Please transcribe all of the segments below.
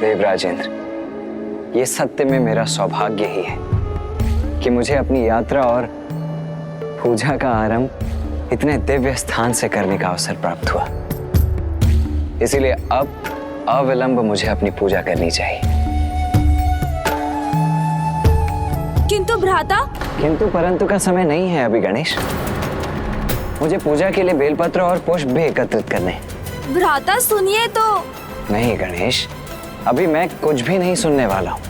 देवराजेंद्र, ये सत्य में मेरा सौभाग्य ही है कि मुझे अपनी यात्रा और पूजा का आरंभ इतने दिव्य स्थान से करने का अवसर प्राप्त हुआ। इसीलिए अब अविलंब मुझे अपनी पूजा करनी चाहिए। किंतु भ्राता, किंतु परंतु का समय नहीं है अभी गणेश। मुझे पूजा के लिए बेलपत्र और पुष्प भी एकत्रित करने। भ्राता सुनिए तो। नहीं गणेश, अभी मैं कुछ भी नहीं सुनने वाला हूँ।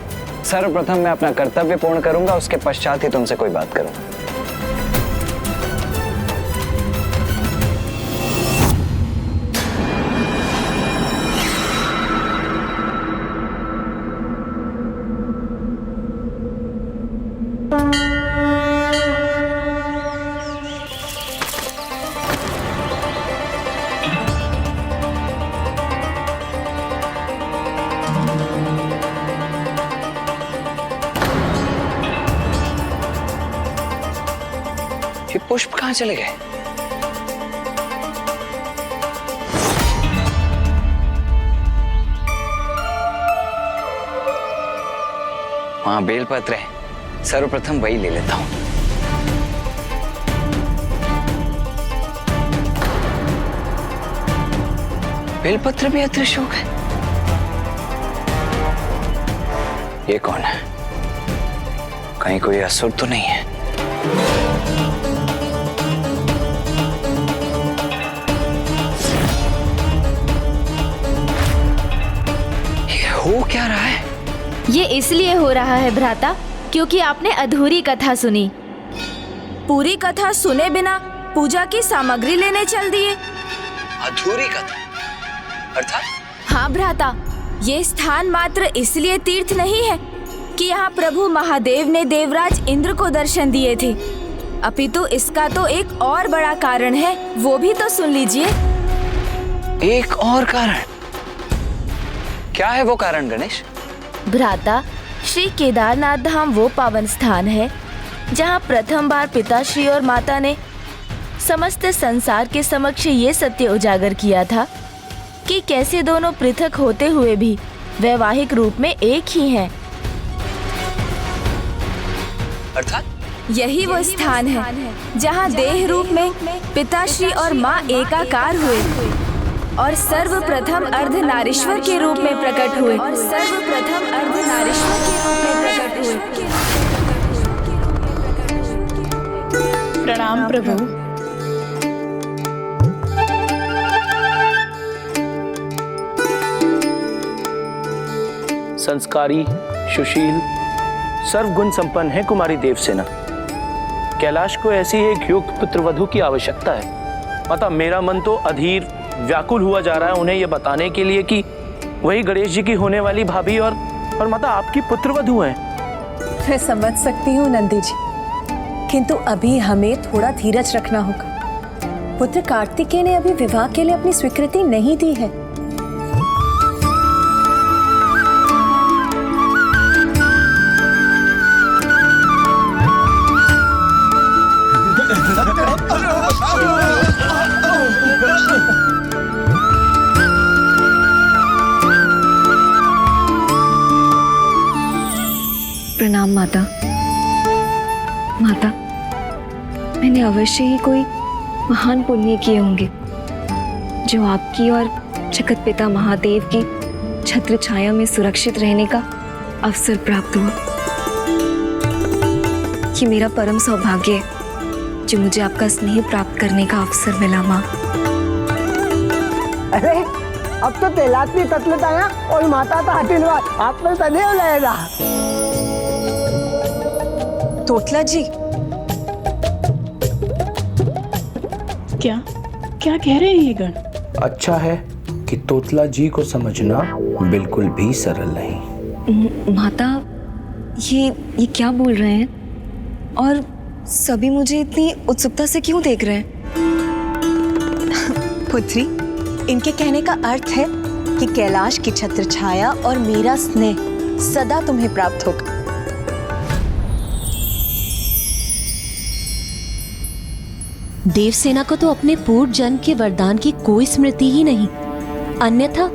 सर्वप्रथम मैं अपना कर्तव्य पूर्ण करूंगा, उसके पश्चात ही तुमसे कोई बात करूंगा। ये पुष्प कहाँ चले गए? वहां बेलपत्र है, सर्वप्रथम वही ले लेता हूं। बेलपत्र भी अदृश्य हो गए। ये कौन है? कहीं कोई असुर तो नहीं है? हो क्या रहा है? ये इसलिए हो रहा है भ्राता क्योंकि आपने अधूरी कथा सुनी। पूरी कथा सुने बिना पूजा की सामग्री लेने चल दिए। अधूरी कथा अर्थात? हाँ भ्राता, ये स्थान मात्र इसलिए तीर्थ नहीं है कि यहाँ प्रभु महादेव ने देवराज इंद्र को दर्शन दिए थे, अपितु इसका तो एक और बड़ा कारण है, वो भी तो सुन लीजिए। एक और कारण? क्या है वो कारण गणेश? भ्राता, श्री केदारनाथ धाम वो पावन स्थान है जहाँ प्रथम बार पिताश्री और माता ने समस्त संसार के समक्ष ये सत्य उजागर किया था कि कैसे दोनों पृथक होते हुए भी वैवाहिक रूप में एक ही हैं। अर्थात? यही वो स्थान है जहाँ देह रूप में पिताश्री और माँ एकाकार हुए और सर्वप्रथम अर्धनारीश्वर के रूप में प्रकट हुए। प्रणाम प्रभु। संस्कारी, सुशील, सर्वगुण संपन्न है कुमारी देवसेना। कैलाश को ऐसी एक योग्य पुत्रवधू की आवश्यकता है। माता, मेरा मन तो अधीर व्याकुल हुआ जा रहा है उन्हें ये बताने के लिए कि वही गणेश जी की होने वाली भाभी और माता आपकी पुत्रवधू हैं। मैं समझ सकती हूँ नंदी जी, किंतु अभी हमें थोड़ा धीरज रखना होगा। पुत्र कार्तिकेय ने अभी विवाह के लिए अपनी स्वीकृति नहीं दी है। प्रणाम माता। माता, मैंने अवश्य ही कोई महान पुण्य किए होंगे जो आपकी और जगत पिता महादेव की छत्र छाया में सुरक्षित रहने का अवसर प्राप्त हुआ। ये मेरा परम सौभाग्य है जो मुझे आपका स्नेह प्राप्त करने का अवसर मिला माँ। अरे अब तो तेलात्मी तत्लताया और माता का आशीर्वाद आप में सदैव रहेगा। तोतला जी, क्या क्या कह रहे हैं ये गण? अच्छा है कि तोतला जी को समझना बिल्कुल भी सरल नहीं। माता, ये क्या बोल रहे हैं और सभी मुझे इतनी उत्सुकता से क्यों देख रहे हैं? पुत्री, इनके कहने का अर्थ है कि कैलाश की छत्र छाया और मेरा स्नेह सदा तुम्हें प्राप्त होगा। देवसेना को तो अपने पूर्व जन्म के वरदान की कोई स्मृति ही नहीं, अन्यथा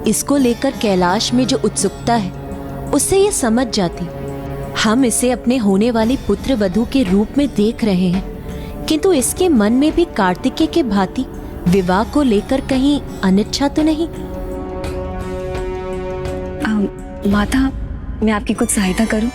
इसको लेकर कैलाश में जो उत्सुकता है उससे ये समझ जाती। हम इसे अपने होने वाली पुत्र वधू के रूप में देख रहे हैं, किंतु इसके मन में भी कार्तिकेय के भांति विवाह को लेकर कहीं अनिच्छा तो नहीं? माता, मैं आपकी कुछ सहायता करूं?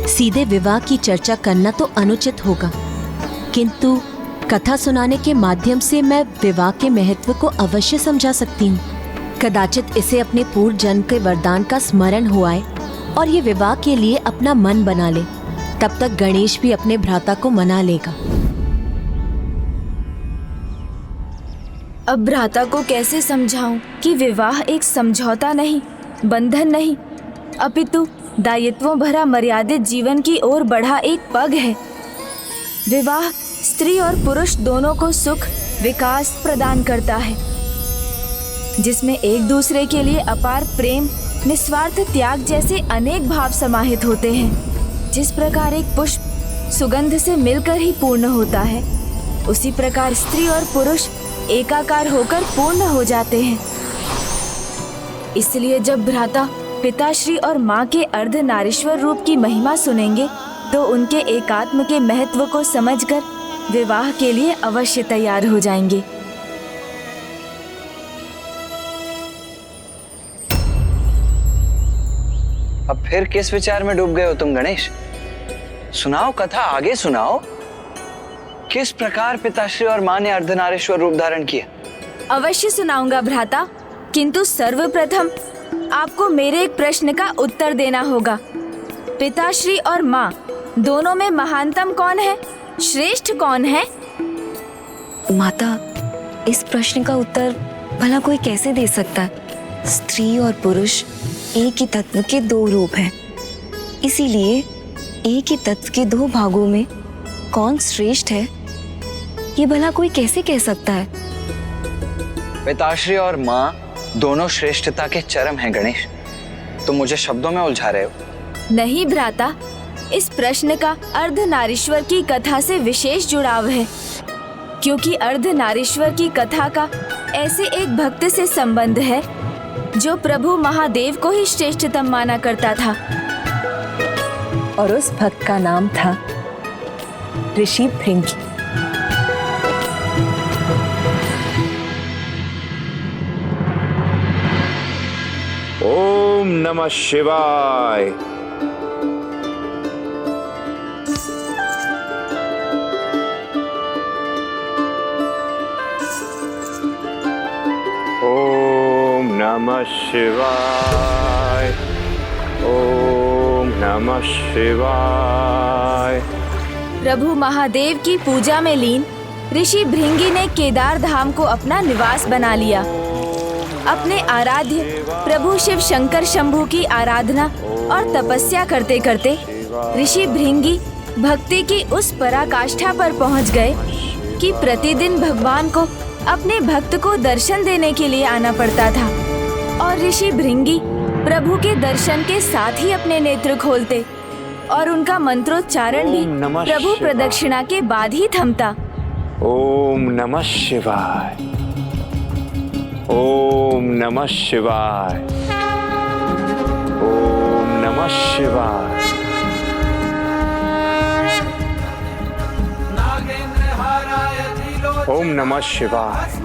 सीधे विवाह की चर्चा करना तो अनुचित होगा, किंतु कथा सुनाने के माध्यम से मैं विवाह के महत्व को अवश्य समझा सकती हूँ। कदाचित इसे अपने पूर्व जन्म के वरदान का स्मरण हो आए और ये विवाह के लिए अपना मन बना ले। तब तक गणेश भी अपने भ्राता को मना लेगा। अब भ्राता को कैसे समझाऊं कि विवाह एक समझौता नहीं, बंधन नहीं, अपितु दायित्वों भरा मर्यादित जीवन की ओर बढ़ा एक पग है। विवाह स्त्री और पुरुष दोनों को सुख विकास प्रदान करता है, जिसमें एक दूसरे के लिए अपार प्रेम, निस्वार्थ त्याग जैसे अनेक भाव समाहित होते हैं। जिस प्रकार एक पुष्प सुगंध से मिलकर ही पूर्ण होता है, उसी प्रकार स्त्री और पुरुष एकाकार होकर पूर्ण हो जाते हैं। इसलिए जब भ्राता पिताश्री और माँ के अर्धनारीश्वर रूप की महिमा सुनेंगे तो उनके एकात्म के महत्व को समझकर विवाह के लिए अवश्य तैयार हो जाएंगे। अब फिर किस विचार में डूब गए हो तुम गणेश? सुनाओ कथा, आगे सुनाओ। किस प्रकार पिताश्री और माँ ने अर्धनारीश्वर रूप धारण किया? अवश्य सुनाऊंगा भ्राता, किंतु सर्वप्रथम आपको मेरे एक प्रश्न का उत्तर देना होगा। पिताश्री और माँ दोनों में महानतम कौन है, श्रेष्ठ कौन है? माता, इस प्रश्न का उत्तर भला कोई कैसे दे सकता है? स्त्री और पुरुष एक ही तत्व के दो रूप हैं। इसीलिए एक ही तत्व के दो भागों में कौन श्रेष्ठ है, ये भला कोई कैसे कह सकता है? पिताश्री और माँ दोनों श्रेष्ठता के चरम हैं गणेश। तुम मुझे शब्दों में उलझा रहे हो। नहीं भ्राता, इस प्रश्न का अर्धनारीश्वर की कथा से विशेष जुड़ाव है, क्योंकि अर्धनारीश्वर की कथा का ऐसे एक भक्त से संबंध है जो प्रभु महादेव को ही श्रेष्ठतम माना करता था। और उस भक्त का नाम था ऋषि भृंगी। ओम नमः शिवाय। ओम नमः शिवाय। ओम नमः शिवाय। प्रभु महादेव की पूजा में लीन ऋषि भृंगी ने केदार धाम को अपना निवास बना लिया। अपने आराध्य प्रभु शिव शंकर शंभू की आराधना और तपस्या करते करते ऋषि भृंगी भक्ति की उस पराकाष्ठा पर पहुंच गए कि प्रतिदिन भगवान को अपने भक्त को दर्शन देने के लिए आना पड़ता था। और ऋषि भृंगी प्रभु के दर्शन के साथ ही अपने नेत्र खोलते और उनका मंत्रोच्चारण भी प्रभु प्रदक्षिणा के बाद ही थमता। ओम नमः शिवाय। ओम नमः शिवाय। ओम नमः शिवाय। ओम नमः शिवाय।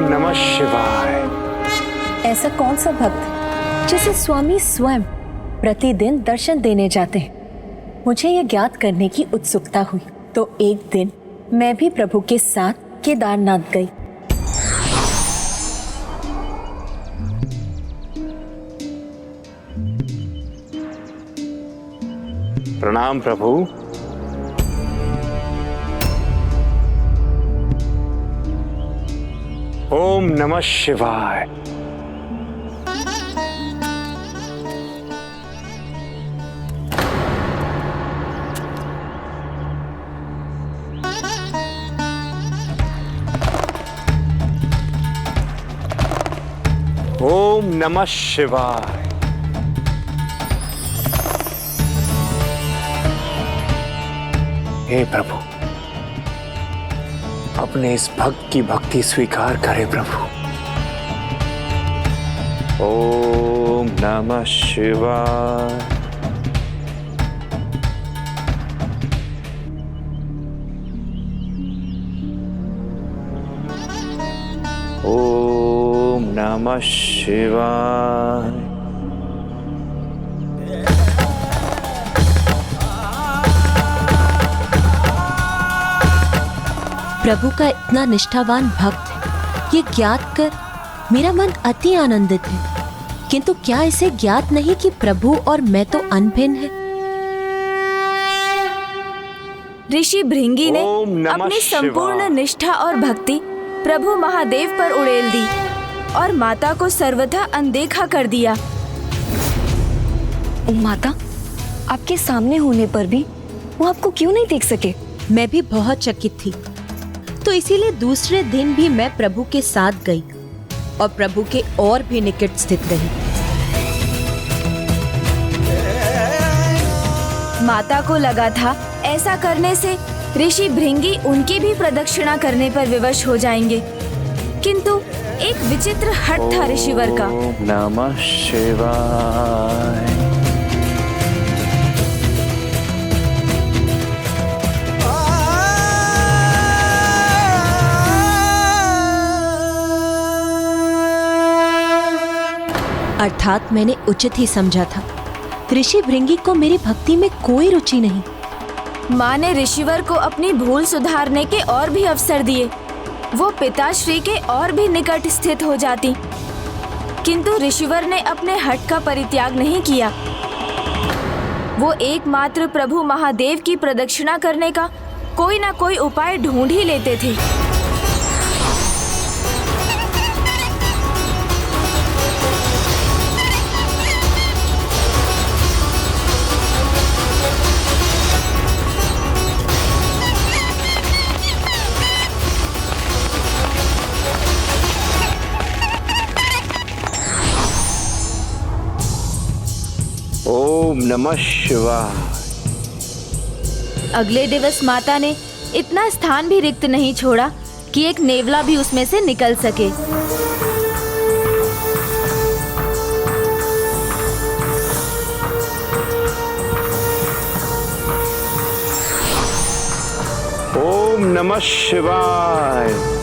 नमः शिवाय। ऐसा कौन सा भक्त जिसे स्वामी स्वयं प्रतिदिन दर्शन देने जाते हैं? मुझे यह ज्ञात करने की उत्सुकता हुई तो एक दिन मैं भी प्रभु के साथ केदारनाथ गई। प्रणाम प्रभु। ओम नमः शिवाय। ओम नमः शिवाय। हे प्रभु, अपने इस भक्त की भक्ति स्वीकार करें प्रभु। ओम नमः शिवाय। ओम नमः शिवाय। प्रभु का इतना निष्ठावान भक्त है, ये ज्ञात कर मेरा मन अति आनंदित है। किंतु क्या इसे ज्ञात नहीं कि प्रभु और मैं तो अनभिन्न है? ऋषि भृंगी ने ओम नमः अपनी संपूर्ण शिवाय। निष्ठा और भक्ति प्रभु महादेव पर उड़ेल दी और माता को सर्वथा अनदेखा कर दिया। माता, आपके सामने होने पर भी वो आपको क्यों नहीं देख सके? मैं भी बहुत चकित थी, तो इसीलिए दूसरे दिन भी मैं प्रभु के साथ गई और प्रभु के और भी निकट स्थित रही। माता को लगा था ऐसा करने से ऋषि भृंगी उनकी भी प्रदक्षिणा करने पर विवश हो जाएंगे, किंतु एक विचित्र हट था ऋषिवर का। ओम नमः शिवाय। अर्थात मैंने उचित ही समझा था। ऋषि भृंगी को मेरी भक्ति में कोई रुचि नहीं। माँ ने ऋषिवर को अपनी भूल सुधारने के और भी अवसर दिए, वो पिताश्री के और भी निकट स्थित हो जाती, किंतु ऋषिवर ने अपने हठ का परित्याग नहीं किया। वो एकमात्र प्रभु महादेव की प्रदक्षिणा करने का कोई ना कोई उपाय ढूंढ ही लेते थे। ओम नमः शिवाय। अगले दिवस माता ने इतना स्थान भी रिक्त नहीं छोड़ा कि एक नेवला भी उसमें से निकल सके। ओम नमः शिवाय।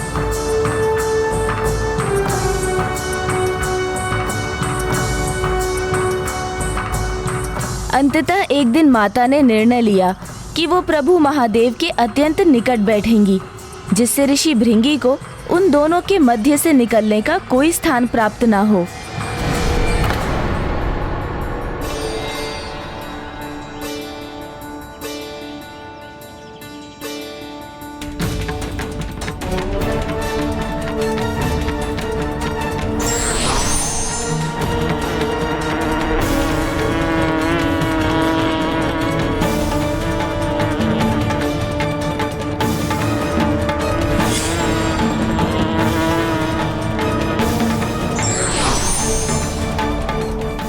अंततः एक दिन माता ने निर्णय लिया कि वो प्रभु महादेव के अत्यंत निकट बैठेंगी, जिससे ऋषि भृंगी को उन दोनों के मध्य से निकलने का कोई स्थान प्राप्त ना हो।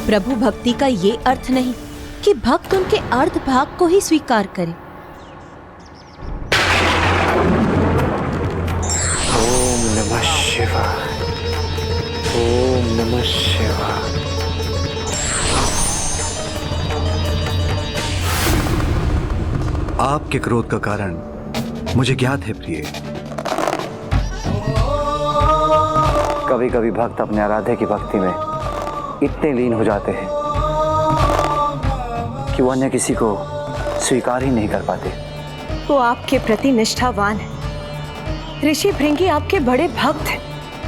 प्रभु भक्ति का ये अर्थ नहीं कि भक्त उनके अर्ध भाग को ही स्वीकार करे। ओम नमः शिवाय। ओम नमः शिवाय। आपके क्रोध का कारण मुझे ज्ञात है प्रिय। कभी कभी भक्त अपने आराध्य की भक्ति में इतने लीन हो जाते हैं कि वो अन्य किसी को स्वीकार ही नहीं कर पाते। वो आपके प्रति निष्ठावान है। ऋषि भृंगी आपके बड़े भक्त हैं।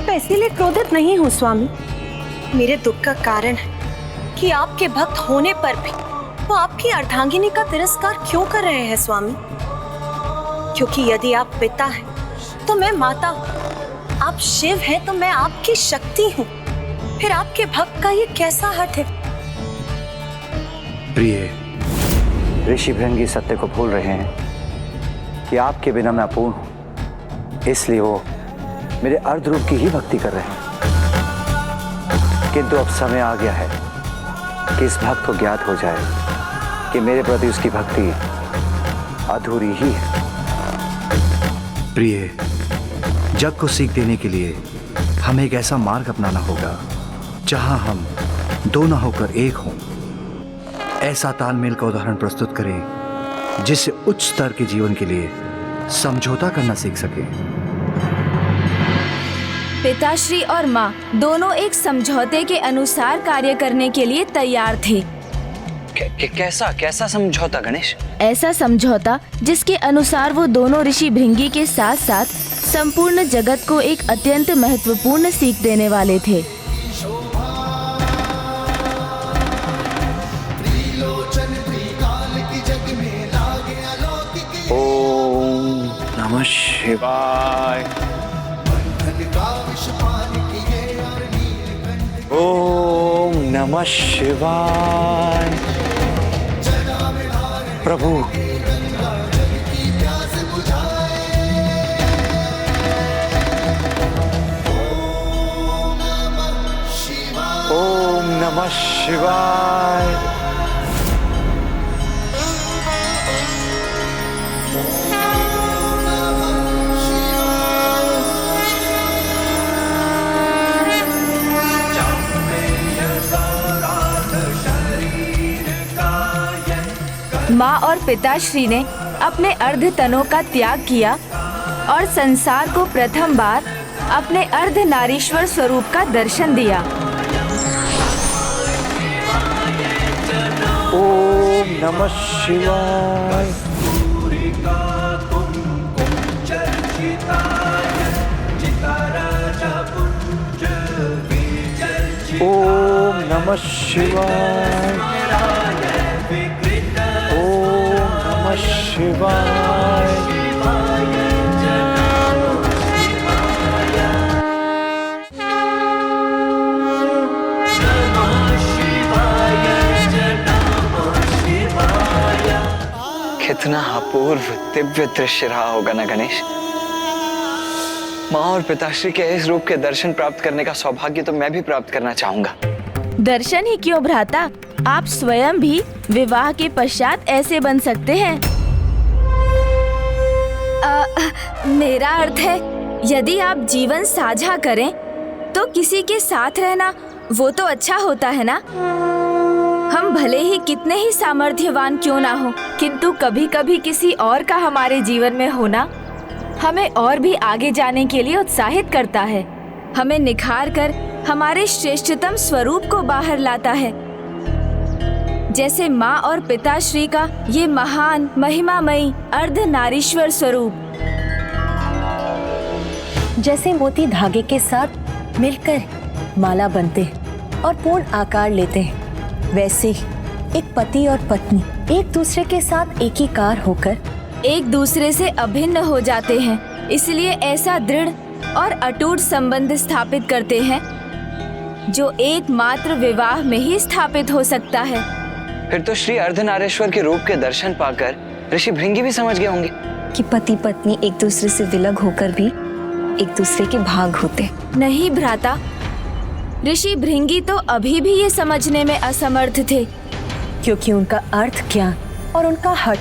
मैं इसीलिए क्रोधित नहीं हूँ स्वामी। मेरे दुख का कारण कि आपके भक्त होने पर भी वो आपकी अर्धांगिनी का तिरस्कार क्यों कर रहे हैं स्वामी? क्योंकि यदि आप पिता हैं तो मैं माता हूँ, आप शिव हैं तो मैं आपकी शक्ति हूँ। फिर आपके भक्त का ये कैसा हट है? प्रिय, ऋषि भृंगी सत्य को भूल रहे हैं कि आपके बिना मैं अपूर्ण हूं, इसलिए वो मेरे अर्ध रूप की ही भक्ति कर रहे हैं। किंतु अब समय आ गया है कि इस भक्त को ज्ञात हो जाए कि मेरे प्रति उसकी भक्ति अधूरी ही है। प्रिय, जग को सीख देने के लिए हमें एक ऐसा मार्ग अपनाना होगा जहां हम दोनों होकर एक हों। ऐसा तालमेल का उदाहरण प्रस्तुत करें जिससे उच्च स्तर के जीवन के लिए समझौता करना सीख सके। पिताश्री और माँ दोनों एक समझौते के अनुसार कार्य करने के लिए तैयार थे। कैसा समझौता गणेश? ऐसा समझौता जिसके अनुसार वो दोनों ऋषि भृंगी के साथ साथ संपूर्ण जगत को एक अत्यंत महत्वपूर्ण सीख देने वाले थे। ओम नमः शिवाय। ओम नमः शिवाय। प्रभु, ओम नमः शिवाय। माँ और पिताश्री ने अपने अर्ध तनों का त्याग किया और संसार को प्रथम बार अपने अर्ध नारीश्वर स्वरूप का दर्शन दिया। ओम नमः शिवाय। ओम नमः शिवाय। ओम नमः शिवाय। कितना अपूर्व दिव्य दृश्य रहा होगा ना गणेश। माँ और पिताश्री के इस रूप के दर्शन प्राप्त करने का सौभाग्य तो मैं भी प्राप्त करना चाहूंगा। दर्शन ही क्यों भ्राता, आप स्वयं भी विवाह के पश्चात ऐसे बन सकते हैं। मेरा अर्थ है, यदि आप जीवन साझा करें तो किसी के साथ रहना वो तो अच्छा होता है ना। हम भले ही कितने ही सामर्थ्यवान क्यों ना हो, किंतु कभी कभी किसी और का हमारे जीवन में होना हमें और भी आगे जाने के लिए उत्साहित करता है, हमें निखार कर हमारे श्रेष्ठतम स्वरूप को बाहर लाता है। जैसे माँ और पिताश्री का ये महान महिमामयी अर्ध नारीश्वर स्वरूप। जैसे मोती धागे के साथ मिलकर माला बनते हैं और पूर्ण आकार लेते हैं, वैसे ही एक पति और पत्नी एक दूसरे के साथ एकीकार होकर एक दूसरे से अभिन्न हो जाते हैं। इसलिए ऐसा दृढ़ और अटूट संबंध स्थापित करते हैं जो एकमात्र विवाह में ही स्थापित हो सकता है। फिर तो श्री अर्धनारीश्वर के रूप के दर्शन पाकर ऋषि भृंगी भी समझ गए होंगे कि पति पत्नी एक दूसरे से विलग होकर भी एक दूसरे के भाग होते। नहीं भ्राता, ऋषि भृंगी तो अभी भी ये समझने में असमर्थ थे, क्योंकि उनका अर्थ ज्ञान और उनका हट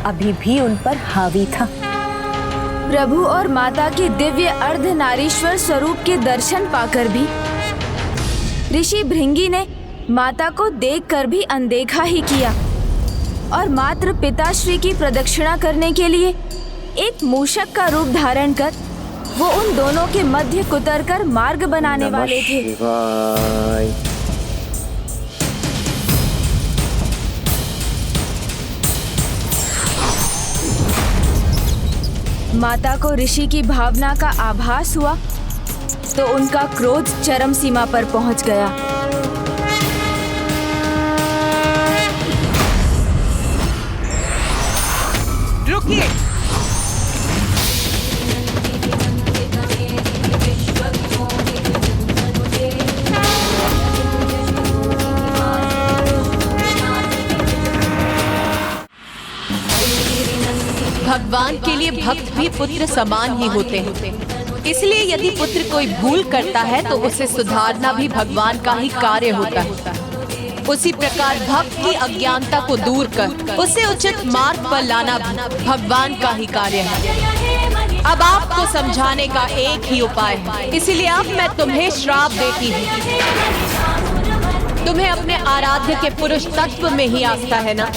अभी भी उन पर हावी था। प्रभु और माता के दिव्य अर्ध नारीश्वर स्वरूप के दर्शन पाकर भी ऋषि भृंगी ने माता को देखकर भी अनदेखा ही किया और मात्र पिताश्री की प्रदक्षिणा करने के लिए एक मूषक का रूप धारण कर वो उन दोनों के मध्य कुतरकर मार्ग बनाने वाले थे। माता को ऋषि की भावना का आभास हुआ तो उनका क्रोध चरम सीमा पर पहुंच गया। रोकिए। भगवान के लिए भक्त भी पुत्र समान ही होते हैं। इसलिए यदि पुत्र कोई भूल करता है तो उसे सुधारना भी भगवान का ही कार्य होता है। उसी प्रकार भक्त की अज्ञानता को दूर कर उसे उचित मार्ग पर लाना भी भगवान का ही कार्य है। अब आपको समझाने का एक ही उपाय है, इसलिए अब मैं तुम्हें श्राप देती हूँ। तुम्हें अपने आराध्य के पुरुष तत्व में ही आस्था है ना?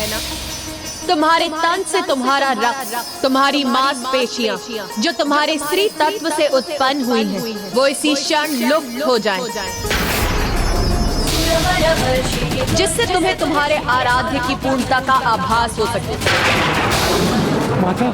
तुम्हारे तन से तुम्हारा रक्त, तुम्हारी मांसपेशियां जो तुम्हारे स्त्री तत्व से उत्पन्न हुई हैं, वो इसी क्षण लुप्त हो जाएं, जिससे तुम्हें तुम्हारे आराध्य की पूर्णता का आभास हो सके। माता,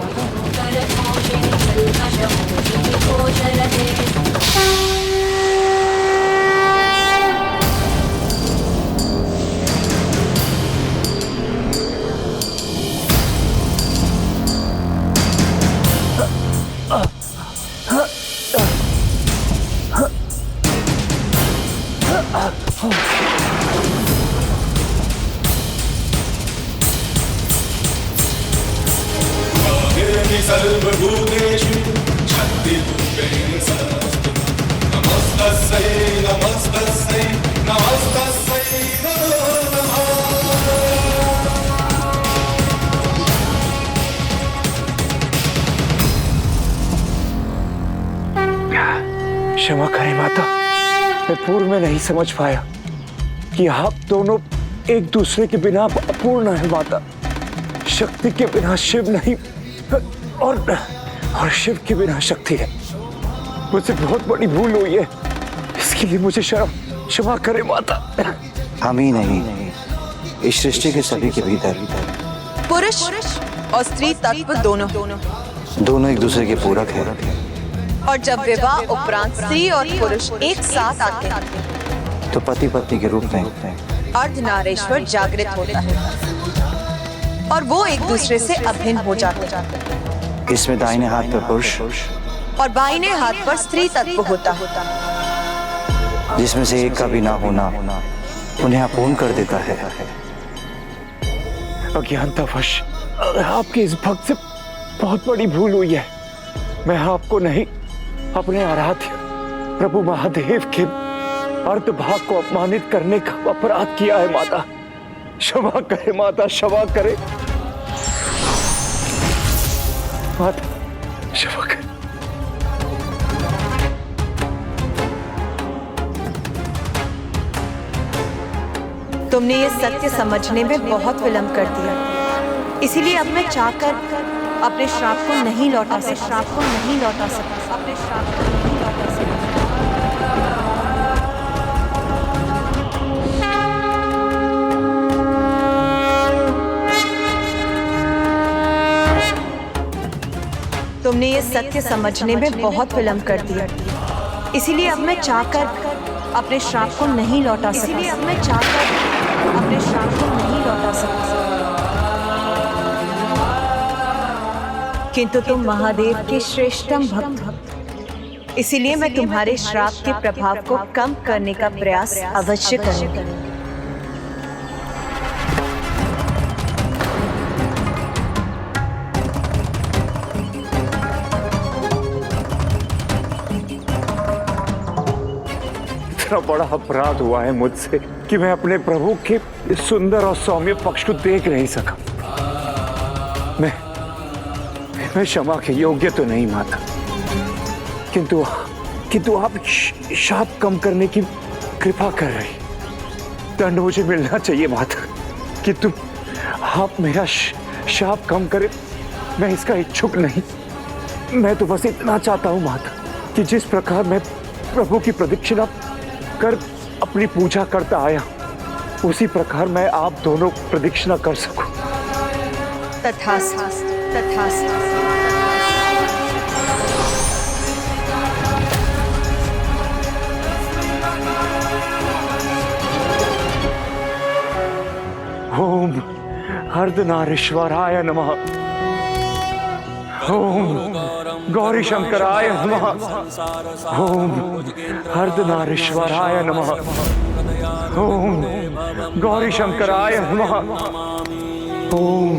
सर्वभूतेषु शक्तिरूपेण संस्थिता। नमस्तस्यै नमस्तस्यै नमस्तस्यै नमो नमः। क्षमा करें माता, मैं पूर्व में नहीं समझ पाया कि आप दोनों एक दूसरे के बिना अपूर्ण है माता। शक्ति के बिना शिव नहीं और शिव के बिना शक्ति है। मुझसे बहुत बड़ी भूल हुई है, इसके लिए मुझे क्षमा करें माता। हम ही नहीं, इस सृष्टि के सभी के भीतर पुरुष और स्त्री तत्व दोनों एक दूसरे के पूरक है। और जब विवाह उपरांत स्त्री और पुरुष एक साथ आते हैं तो पति पत्नी के रूप में अर्धनारीश्वर जागृत होता है और वो एक दूसरे से अभिन्न हो जाते हैं। इसमें दाहिने हाथ पर पुरुष और बाईने हाथ पर स्त्री तत्व होता है, जिसमें से एक का भी ना होना उन्हें अपूर्ण कर देता है। अज्ञानतावश आपके इस भक्त से बहुत बड़ी भूल हुई है। मैं आपको नहीं, अपने आराध्य प्रभु महादेव के अर्धभाग को अपमानित करने का अपराध किया है माता। क्षमा करे माता, क्षमा करे माता, क्षमा करे। तुमने ये सत्य समझने में बहुत विलंब कर दिया, इसीलिए अब मैं चाहकर अपने श्राप को नहीं लौटा सकता। तुमने ये सत्य समझने में बहुत विलंब कर दिया, इसीलिए अब मैं चाहकर अपने श्राप को नहीं लौटा सकता। किंतु तुम महादेव के श्रेष्ठतम भक्त हो, इसीलिए मैं तुम्हारे श्राप के प्रभाव को कम करने का प्रयास अवश्य करूंगा। इतना बड़ा अपराध हुआ है मुझसे कि मैं अपने प्रभु के सुंदर और सौम्य पक्ष को देख नहीं सका। मैं क्षमा के योग्य तो नहीं माता, किंतु आप शाप कम करने की कृपा कर रही। दंड मुझे मिलना चाहिए माता, किंतु आप मेरा शाप कम करे, मैं इसका इच्छुक नहीं। मैं तो बस इतना चाहता हूँ माता कि जिस प्रकार मैं प्रभु की प्रदक्षिणा कर अपनी पूजा करता आया, उसी प्रकार मैं आप दोनों प्रदक्षिणा कर सकूं। तथास्तु, तथास्तु। ओम अर्धनारीश्वराय नमः। ओम गौरी शंकराय नमः। ओम अर्धनारीश्वराय नमः। ओम गौरी शंकराय नमः। ओम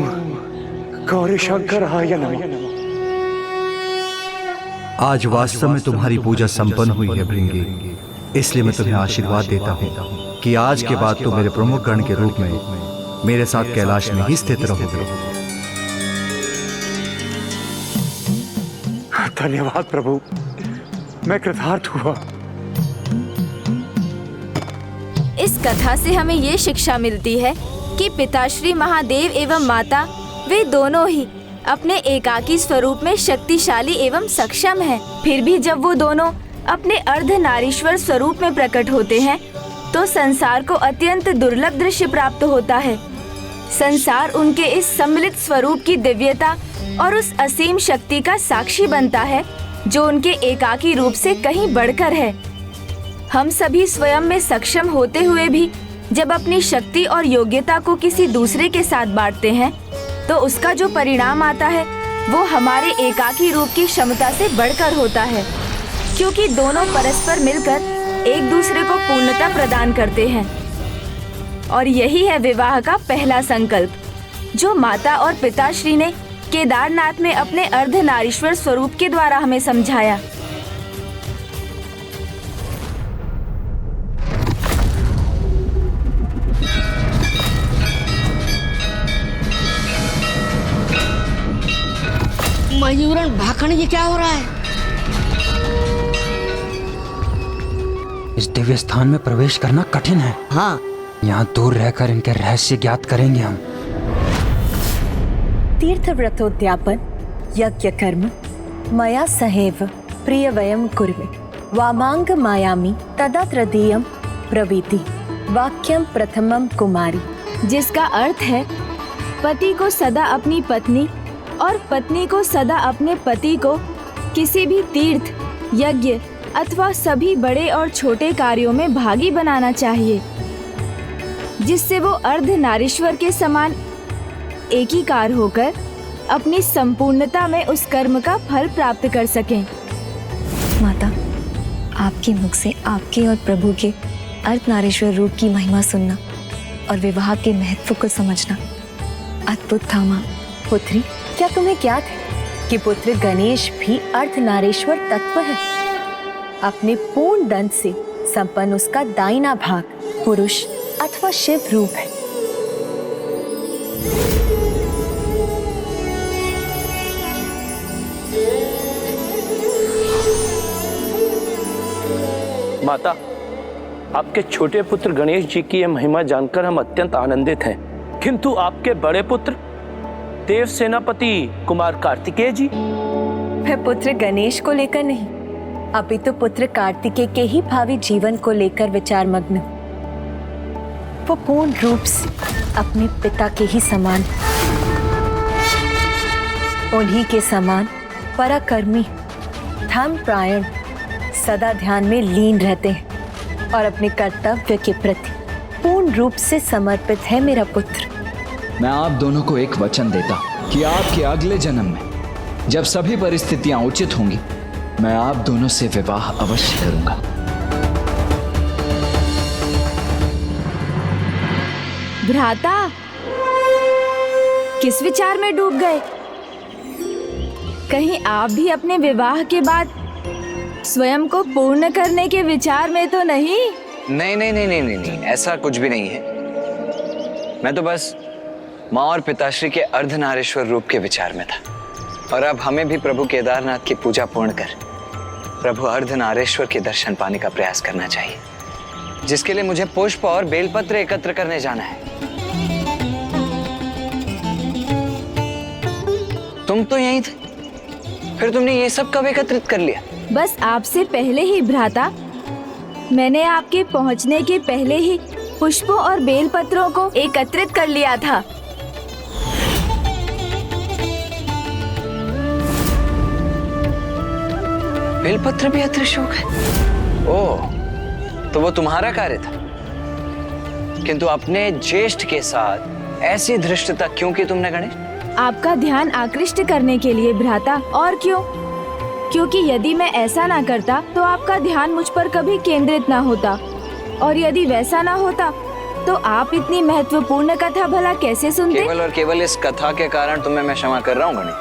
गौरी शंकराय नमः। आज वास्तव में तुम्हारी पूजा संपन्न हुई है भृंगी, इसलिए मैं तुम्हें आशीर्वाद देता हूँ कि आज के बाद तुम मेरे प्रमुख गण के रूप में मेरे साथ कैलाश में ही स्थित रहोगे। धन्यवाद प्रभु, मैं कृतार्थ हुआ। इस कथा से हमें ये शिक्षा मिलती है कि पिताश्री महादेव एवं माता वे दोनों ही अपने एकाकी स्वरूप में शक्तिशाली एवं सक्षम हैं। फिर भी जब वो दोनों अपने अर्धनारीश्वर स्वरूप में प्रकट होते हैं तो संसार को अत्यंत दुर्लभ दृश्य प्राप्त होता है। संसार उनके इस सम्मिलित स्वरूप की दिव्यता और उस असीम शक्ति का साक्षी बनता है जो उनके एकाकी रूप से कहीं बढ़कर है। हम सभी स्वयं में सक्षम होते हुए भी जब अपनी शक्ति और योग्यता को किसी दूसरे के साथ बांटते हैं तो उसका जो परिणाम आता है वो हमारे एकाकी रूप की क्षमता से बढ़कर होता है, क्योंकि दोनों परस्पर मिलकर एक दूसरे को पूर्णता प्रदान करते हैं। और यही है विवाह का पहला संकल्प जो माता और पिताश्री ने केदारनाथ में अपने अर्धनारीश्वर स्वरूप के द्वारा हमें समझाया। मयूरन भाखड़, ये क्या हो रहा है? इस दिव्य स्थान में प्रवेश करना कठिन है। हाँ, यहाँ दूर रहकर इनके रहस्य ज्ञात करेंगे हम। तीर्थ व्रतोद्यापन यज्ञ कर्म मया सहैव प्रिय वयम कुर्वे वामांग मायामी तदा तृतीयम प्रवीति वाक्यम प्रथमम कुमारी, जिसका अर्थ है पति को सदा अपनी पत्नी और पत्नी को सदा अपने पति को किसी भी तीर्थ यज्ञ अथवा सभी बड़े और छोटे कार्यों में भागी बनाना चाहिए, जिससे वो अर्धनारीश्वर के समान एकीकार होकर अपनी संपूर्णता में उस कर्म का फल प्राप्त कर सकें। माता, आपके मुख से आपके और प्रभु के अर्धनारीश्वर रूप की महिमा सुनना और विवाह के महत्व को समझना अद्भुत था। माँ पुत्री, क्या तुम्हें ज्ञात है कि पुत्र गणेश भी अर्धनारीश्वर तत्व है? अपने पूर्ण दंड से संपन्न उसका दाहिना भाग पुरुष अथवा शिव रूप है। माता, आपके छोटे पुत्र गणेश जी की यह महिमा जानकर हम अत्यंत आनंदित हैं, किंतु आपके बड़े पुत्र देव सेनापति कुमार कार्तिकेय जी? मैं पुत्र गणेश को लेकर नहीं, अभी तो पुत्र कार्तिकेय के ही भावी जीवन को लेकर विचार मग्न। वो पूर्ण रूप से अपने पिता के ही समान, उन्हीं के समान पराक्रमी, धर्मपरायण, सदा ध्यान में लीन रहते हैं और अपने कर्तव्य के प्रति पूर्ण रूप से समर्पित है मेरा पुत्र। मैं आप दोनों को एक वचन देता हूं कि आपके अगले जन्म में जब सभी परिस्थितियां उचित होंगी, मैं आप दोनों से विवाह अवश्य करूंगा। भ्राता, किस विचार में डूब गए? कहीं आप भी अपने विवाह के बाद स्वयं को पूर्ण करने के विचार में तो नहीं? नहीं नहीं नहीं नहीं नहीं, नहीं। ऐसा कुछ भी नहीं है। मैं तो बस माँ और पिताश्री के अर्धनारीश्वर रूप के विचार में था। और अब हमें भी प्रभु केदारनाथ की पूजा पूर्ण कर प्रभु अर्धनारीश्वर के दर्शन पाने का प्रयास करना चाहिए, जिसके लिए मुझे पुष्प और बेलपत्र एकत्र करने जाना है। तुम तो यहीं थे, फिर तुमने ये सब कब एकत्रित कर लिया? बस आपसे पहले ही भ्राता, मैंने आपके पहुंचने के पहले ही पुष्पों और बेलपत्रों को एकत्रित कर लिया था। बेलपत्र भी अदृश्य हो गए? ओह, तो वो तुम्हारा कार्य था। किंतु अपने ज्येष्ठ के साथ ऐसी धृष्टता क्यों की तुमने गणेश? आपका ध्यान आकृष्ट करने के लिए भ्राता, और क्यों? क्योंकि यदि मैं ऐसा ना करता तो आपका ध्यान मुझ पर कभी केंद्रित ना होता, और यदि वैसा ना होता तो आप इतनी महत्वपूर्ण कथा भला कैसे सुनते? केवल और केवल इस कथा के कारण तुम्हें मैं क्षमा कर रहा हूँ गणी।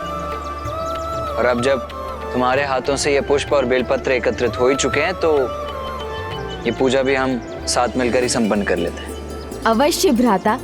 और अब जब तुम्हारे हाथों से ये पुष्प और बेलपत्र एकत्रित हो ही चुके हैं तो ये पूजा भी हम साथ मिलकर ही संपन्न कर लेते हैं। अवश्य भ्राता।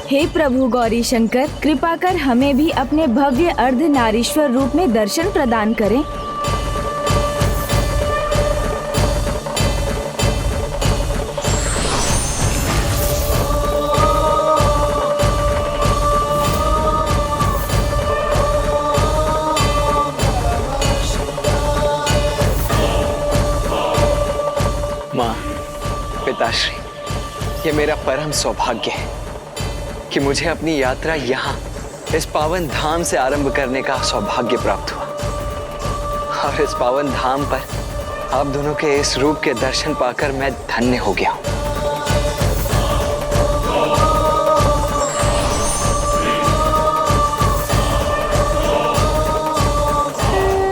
हे प्रभु गौरी शंकर, कृपा कर हमें भी अपने भव्य अर्धनारीश्वर रूप में दर्शन प्रदान करें। माँ, पिताश्री, ये मेरा परम सौभाग्य है कि मुझे अपनी यात्रा यहाँ इस पावन धाम से आरंभ करने का सौभाग्य प्राप्त हुआ। और इस पावन धाम पर आप दोनों के इस रूप के दर्शन पाकर मैं धन्य हो गया हूँ।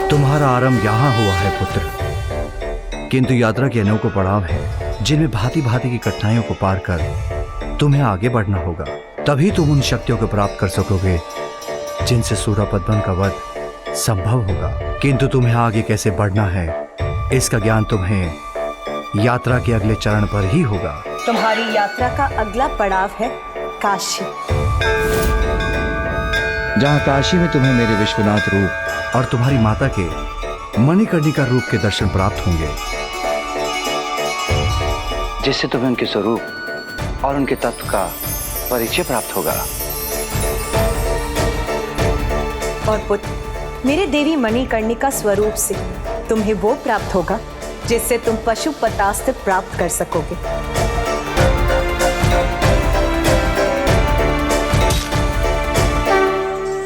तुम्हारा आरंभ यहाँ हुआ है पुत्र, किंतु यात्रा के अनोखे पड़ाव हैं जिनमें भांति भांति की कठिनाइयों को पार कर तुम्हें आगे बढ़ना होगा। तभी तुम उन शक्तियों को प्राप्त कर सकोगे जिनसे सूरपद्मन का वध संभव होगा। किंतु तुम्हें आगे कैसे बढ़ना है इसका ज्ञान तुम्हें यात्रा के अगले चरण पर ही होगा। तुम्हारी यात्रा का अगला पड़ाव है काशी, जहाँ काशी में तुम्हें मेरे विश्वनाथ रूप और तुम्हारी माता के मणिकर्णिका रूप के दर्शन प्राप्त होंगे, जिससे तुम्हें उनके स्वरूप और उनके तत्व का परिचय प्राप्त होगा। और पुत्र, मेरे देवी मणिकर्णिका स्वरूप से तुम्हें वो प्राप्त होगा जिससे तुम पशुपतास्त्र प्राप्त कर सकोगे।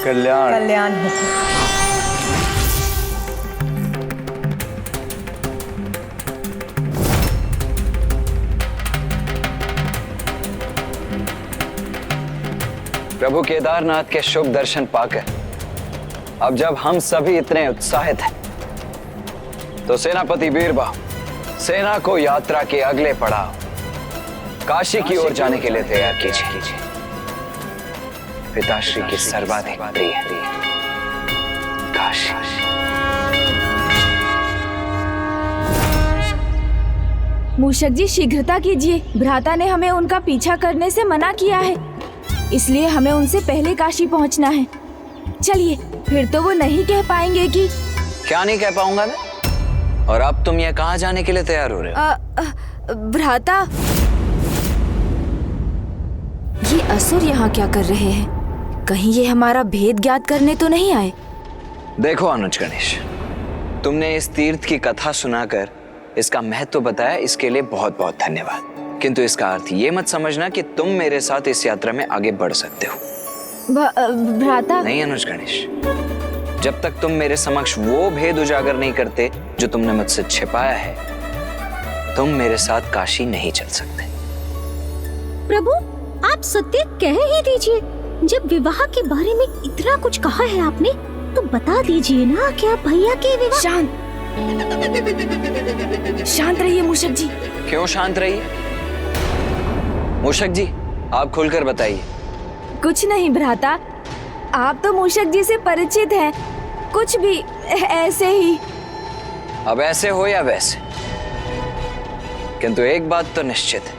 कल्याण कल्याण हो। प्रभु केदारनाथ के शुभ दर्शन पाकर अब जब हम सभी इतने उत्साहित हैं, तो सेनापति बीरबाहु सेना को यात्रा के अगले पड़ाव काशी की ओर जाने के लिए तैयार कीजिए। पिताश्री की सर्वाधिक प्रिय काशी। मूषक जी, शीघ्रता कीजिए, भ्राता ने हमें उनका पीछा करने से मना किया है, इसलिए हमें उनसे पहले काशी पहुंचना है। चलिए, फिर तो वो नहीं कह पाएंगे कि क्या नहीं कह पाऊंगा मैं? और अब तुम ये कहाँ जाने के लिए तैयार हो रहे हो? भ्राता, ये असुर यहाँ क्या कर रहे हैं? कहीं ये हमारा भेद ज्ञात करने तो नहीं आए? देखो अनुज गणेश, तुमने इस तीर्थ की कथा सुनाकर इसका महत्व बताया, इसके लिए बहुत बहुत धन्यवाद। किंतु इसका अर्थ ये मत समझना कि तुम मेरे साथ इस यात्रा में आगे बढ़ सकते हो। भ्राता नहीं अनुज गणेश, जब तक तुम मेरे समक्ष वो भेद उजागर नहीं करते जो तुमने मुझसे छिपाया है, तुम मेरे साथ काशी नहीं चल सकते। प्रभु, आप सत्य कह ही दीजिए। जब विवाह के बारे में इतना कुछ कहा है आपने, तो बता दीजिए ना क्या भैया के विवाह। शांत रहिए मूषक जी। क्यों शांत रहिए? मूषक जी, आप खुलकर बताइए। कुछ नहीं भ्राता, आप तो मूषक जी से परिचित हैं, कुछ भी ऐसे ही। अब ऐसे हो या वैसे, किंतु एक बात तो निश्चित है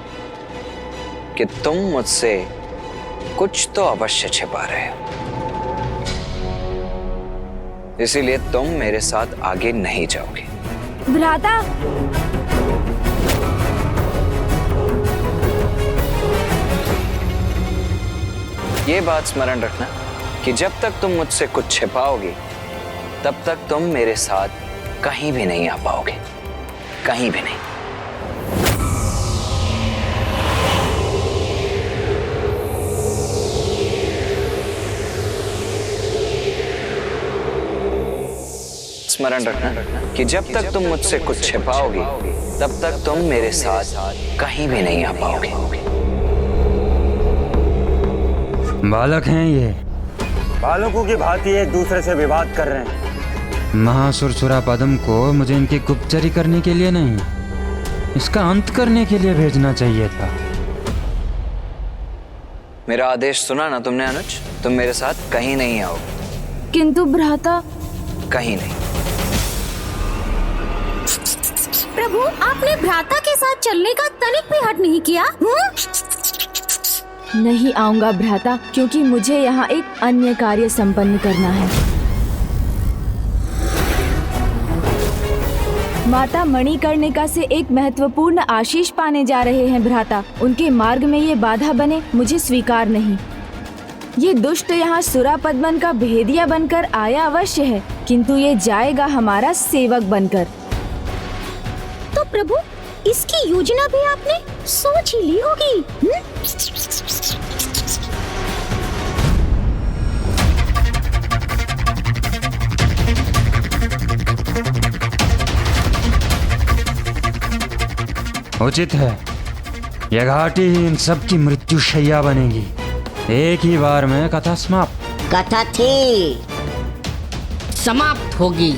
कि तुम मुझसे कुछ तो अवश्य छिपा रहे हो, इसीलिए तुम मेरे साथ आगे नहीं जाओगे। भ्राता, ये बात स्मरण रखना कि जब तक तुम मुझसे कुछ छिपाओगे तब तक तुम मेरे साथ कहीं भी नहीं आ पाओगे, कहीं भी नहीं। स्मरण रखना कि जब तक तुम मुझसे कुछ छिपाओगे तब तक तुम मेरे साथ कहीं भी नहीं आ पाओगे। बालक हैं ये, बालकों की भांति एक दूसरे से विवाद कर रहे हैं। महासुरसुरा पद्म को मुझे इनकी गुप्तचरी करने के लिए नहीं, इसका अंत करने के लिए भेजना चाहिए था। मेरा आदेश सुना ना तुमने अनुज? तुम मेरे साथ कहीं नहीं आओ। किंतु भ्राता, कहीं नहीं। प्रभु, आपने भ्राता के साथ चलने का तनिक भी हट नहीं किया। नहीं आऊंगा भ्राता, क्योंकि मुझे यहाँ एक अन्य कार्य संपन्न करना है। माता मणिकर्णिका से एक महत्वपूर्ण आशीष पाने जा रहे हैं भ्राता। उनके मार्ग में ये बाधा बने, मुझे स्वीकार नहीं। ये दुष्ट यहाँ सुरा पद्मन का भेदिया बनकर आया अवश्य है, किंतु ये जाएगा हमारा सेवक बनकर। तो प्रभु, इसकी योजना भी आपने सोच ही ली होगी। उचित है, यह घाटी ही इन सब की मृत्यु शैया बनेगी। एक ही बार में कथा समाप्त। कथा थी, समाप्त होगी।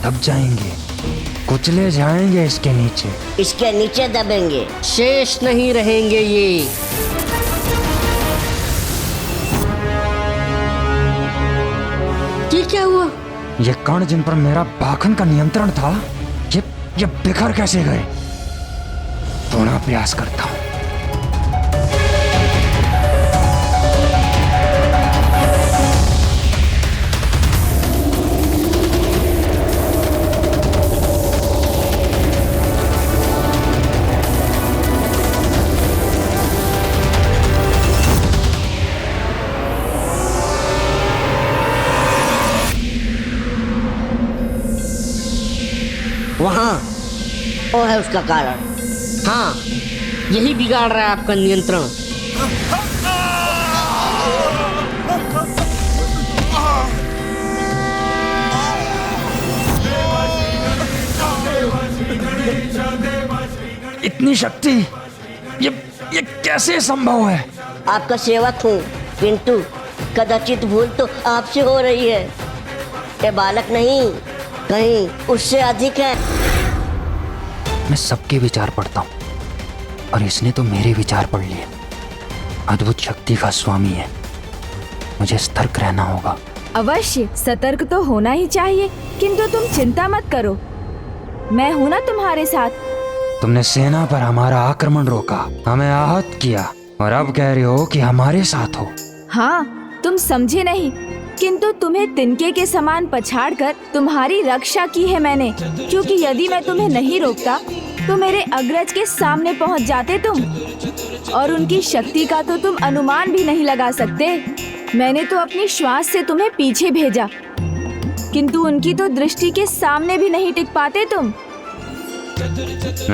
दब जाएंगे, कुचले जाएंगे इसके नीचे। इसके नीचे दबेंगे, शेष नहीं रहेंगे ये। ये क्या हुआ? ये कण जिन पर मेरा भाखन का नियंत्रण था, ये बिखर कैसे गए? थोड़ा प्रयास करता हूँ। वहाँ वो है उसका कारण। हाँ, यही बिगाड़ रहा है आपका नियंत्रण। इतनी शक्ति, ये कैसे संभव है? आपका सेवक हूँ, किंतु कदाचित भूल तो आपसे हो रही है। ये बालक नहीं, कहीं उससे अधिक है। मैं सबके विचार पढ़ता हूँ और इसने तो मेरे विचार पढ़ लिए। अद्भुत शक्ति का स्वामी है, मुझे सतर्क रहना होगा। अवश्य सतर्क तो होना ही चाहिए, किंतु तुम चिंता मत करो, मैं हूँ ना तुम्हारे साथ। तुमने सेना पर हमारा आक्रमण रोका, हमें आहत किया, और अब कह रहे हो कि हमारे साथ हो। हाँ, तुम समझे नहीं, किंतु तुम्हें तिनके के समान पछाड़कर तुम्हारी रक्षा की है मैंने, क्योंकि यदि मैं तुम्हें नहीं रोकता तो मेरे अग्रज के सामने पहुंच जाते तुम, और उनकी शक्ति का तो तुम अनुमान भी नहीं लगा सकते। मैंने तो अपनी श्वास से तुम्हें पीछे भेजा, किंतु उनकी तो दृष्टि के सामने भी नहीं टिक पाते तुम।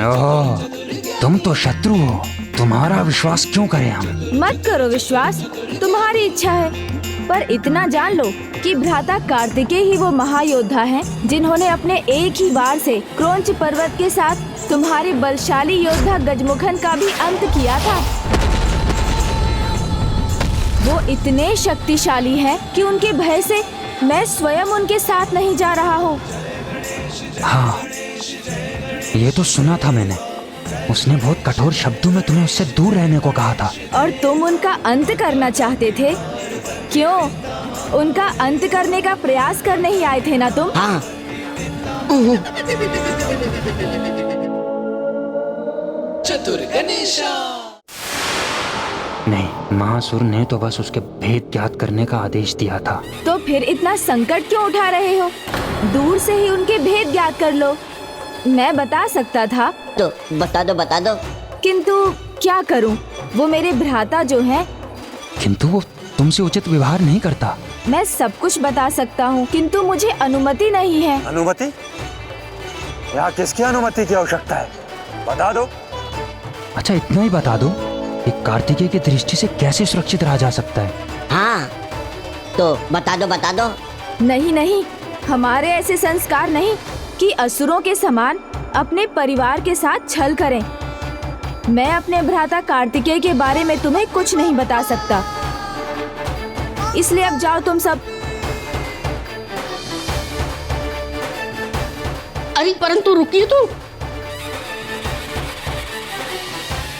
ओह, तुम तो शत्रु हो, तुम्हारा विश्वास क्यों करें हम? मत करो विश्वास, तुम्हारी इच्छा है, पर इतना जान लो कि भ्राता कार्तिकेय ही वो महायोद्धा हैं जिन्होंने अपने एक ही वार से क्रोंच पर्वत के साथ तुम्हारे बलशाली योद्धा गजमुखन का भी अंत किया था। वो इतने शक्तिशाली हैं कि उनके भय से मैं स्वयं उनके साथ नहीं जा रहा हूँ। हाँ, ये तो सुना था मैंने। उसने बहुत कठोर शब्दों में तुम्हें उससे दूर रहने को कहा था। और तुम उनका अंत करना चाहते थे? क्यों? उनका अंत करने का प्रयास करने ही आए थे ना तुम? हाँ। चतुर गणेशा। नहीं, महासुर ने तो बस उसके भेद ज्ञात करने का आदेश दिया था। तो फिर इतना संकट क्यों उठा रहे हो? दूर से ही उनके भेद ज्ञात कर लो। मैं बता सकता था। तो बता दो। किंतु क्या करूं? वो मेरे भ्राता जो हैं। किंतु वो तुमसे उचित व्यवहार नहीं करता। मैं सब कुछ बता सकता हूँ, किंतु मुझे अनुमति नहीं है। अनुमति? यहाँ किसकी अनुमति की आवश्यकता है? बता दो। अच्छा, इतना ही बता दो कि कार्तिकेय की दृष्टि से कैसे सुरक्षित रहा जा सकता है? हाँ, तो बता दो। नहीं, हमारे ऐसे संस्कार नहीं कि असुरों के समान अपने परिवार के साथ छल करें। मैं अपने भ्राता कार्तिकेय के बारे में तुम्हें कुछ नहीं बता सकता, इसलिए अब जाओ तुम सब। अरे परंतु रुकिए तो।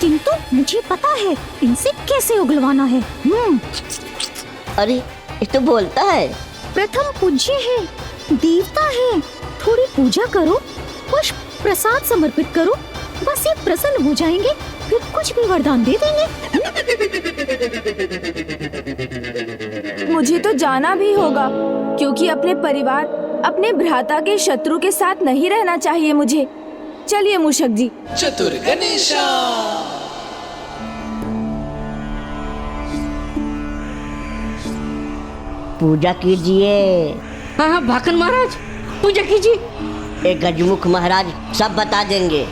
किंतु मुझे पता है इनसे कैसे उगलवाना है। अरे ये तो बोलता है। प्रथम पूज्य है, देवता है, थोड़ी पूजा करो, पुष्प प्रसाद समर्पित करो, बस ये प्रसन्न हो जाएंगे, फिर कुछ भी वरदान दे देंगे। मुझे तो जाना भी होगा, क्योंकि अपने परिवार, अपने भ्राता के शत्रु के साथ नहीं रहना चाहिए मुझे। चलिए मूषक जी। चतुर गणेशा। पूजा कीजिए। हाँ, भाकन महाराज पूजा कीजिए। एक गजमुख महाराज सब बता देंगे।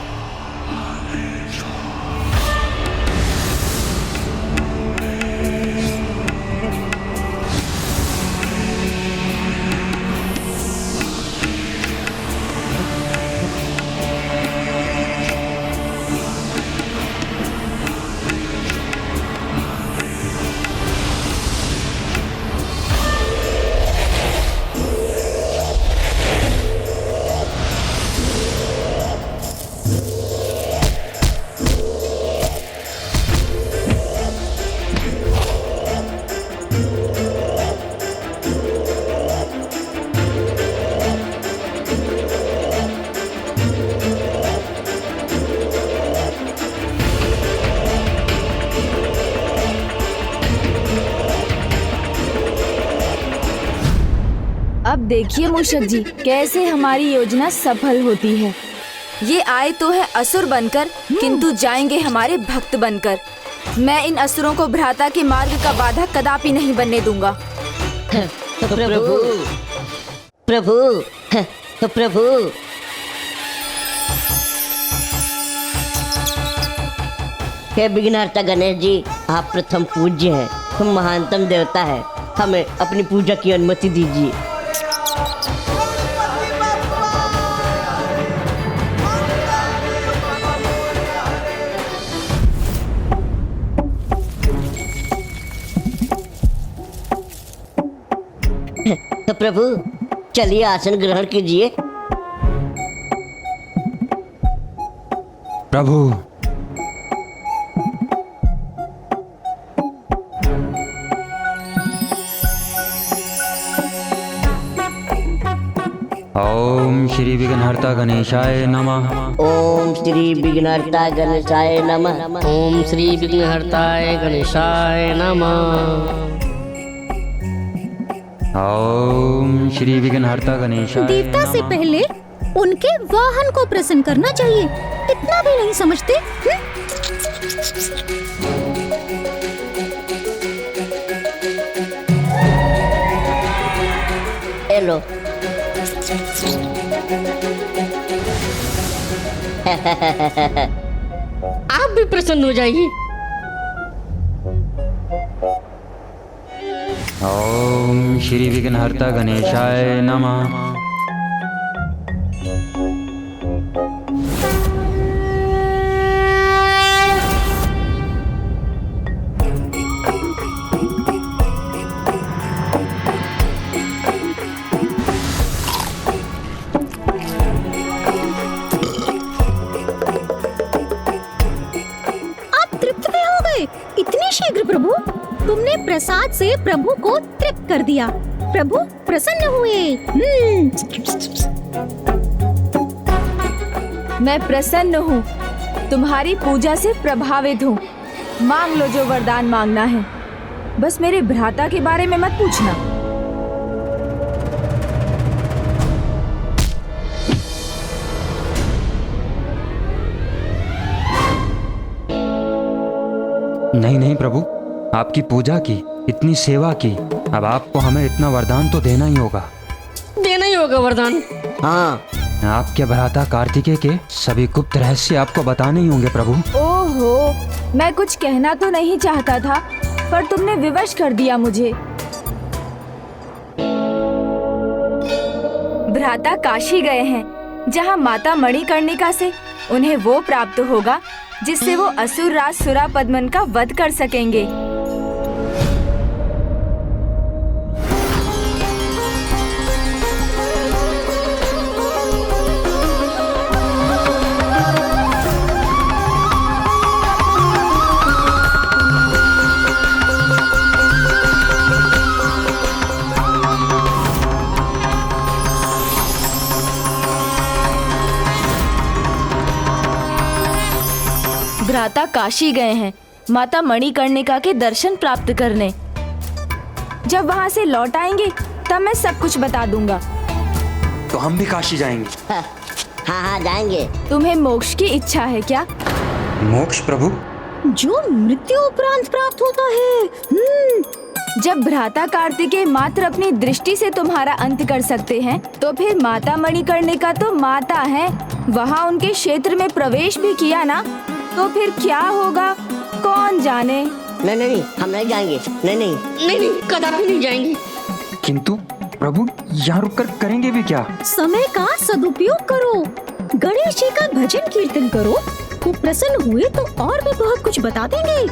अब देखिए मूषक जी, कैसे हमारी योजना सफल होती है। ये आए तो है असुर बनकर, किंतु जाएंगे हमारे भक्त बनकर। मैं इन असुरों को भ्राता के मार्ग का बाधा कदापि नहीं बनने दूंगा। प्रभु। हे विघ्नहर्ता गणेश जी, आप प्रथम पूज्य हैं, हम महानतम देवता है, हमें अपनी पूजा की अनुमति दीजिए। तो प्रभु चलिए आसन ग्रहण कीजिए। प्रभु, ओम श्री विघ्नहर्ता गणेशाय नमः। ओम श्री विघ्नहर्ता गणेशाय नमः। ओम श्री विघ्नहर्ताय गणेशाय नमः। ओम श्री विघ्नहर्ता गणेशाय। देवता से पहले उनके वाहन को प्रसन्न करना चाहिए, इतना भी नहीं समझते। हेलो। आप भी प्रसन्न हो जाइए। ओम श्री विघ्नहर्ता गणेशाय नमः। आप तृप्त भी हो गए इतनी शीघ्र प्रभु? तुमने प्रसाद से प्रभु को तृप्त कर दिया, प्रभु प्रसन्न हुए। मैं प्रसन्न हूँ, तुम्हारी पूजा से प्रभावित हूँ। मांग लो जो वरदान मांगना है, बस मेरे भ्राता के बारे में मत पूछना। नहीं नहीं प्रभु, आपकी पूजा की, इतनी सेवा की, अब आपको हमें इतना वरदान तो देना ही होगा। देना ही होगा वरदान। हाँ, आपके भ्राता कार्तिकेय के सभी गुप्त रहस्य आपको बताने ही होंगे प्रभु। ओहो, मैं कुछ कहना तो नहीं चाहता था, पर तुमने विवश कर दिया मुझे। भ्राता काशी गए हैं, जहाँ माता मणिकर्णिका से उन्हें वो प्राप्त होगा जिससे वो असुर राज सुरापद्मन का वध कर सकेंगे। भ्राता काशी गए हैं माता मणिकर्णिका के दर्शन प्राप्त करने। जब वहाँ से लौट आएंगे तब मैं सब कुछ बता दूंगा। तो हम भी काशी जाएंगे। हाँ हाँ जाएंगे। तुम्हें मोक्ष की इच्छा है क्या? मोक्ष प्रभु? जो मृत्यु उपरांत प्राप्त होता है। जब भ्राता कार्तिकेय मात्र अपनी दृष्टि से तुम्हारा अंत कर सकते हैं, तो फिर माता मणिकर्णिका तो माता है, वहाँ उनके क्षेत्र में प्रवेश भी किया ना, तो फिर क्या होगा कौन जाने। नहीं नहीं, हम नहीं जाएंगे। नहीं नहीं नहीं नहीं, कदापि नहीं जाएंगे। किंतु प्रभु, यहाँ रुककर करेंगे भी क्या? समय का सदुपयोग करो, गणेश जी का भजन कीर्तन करो, वो प्रसन्न हुए तो और भी बहुत कुछ बता देंगे।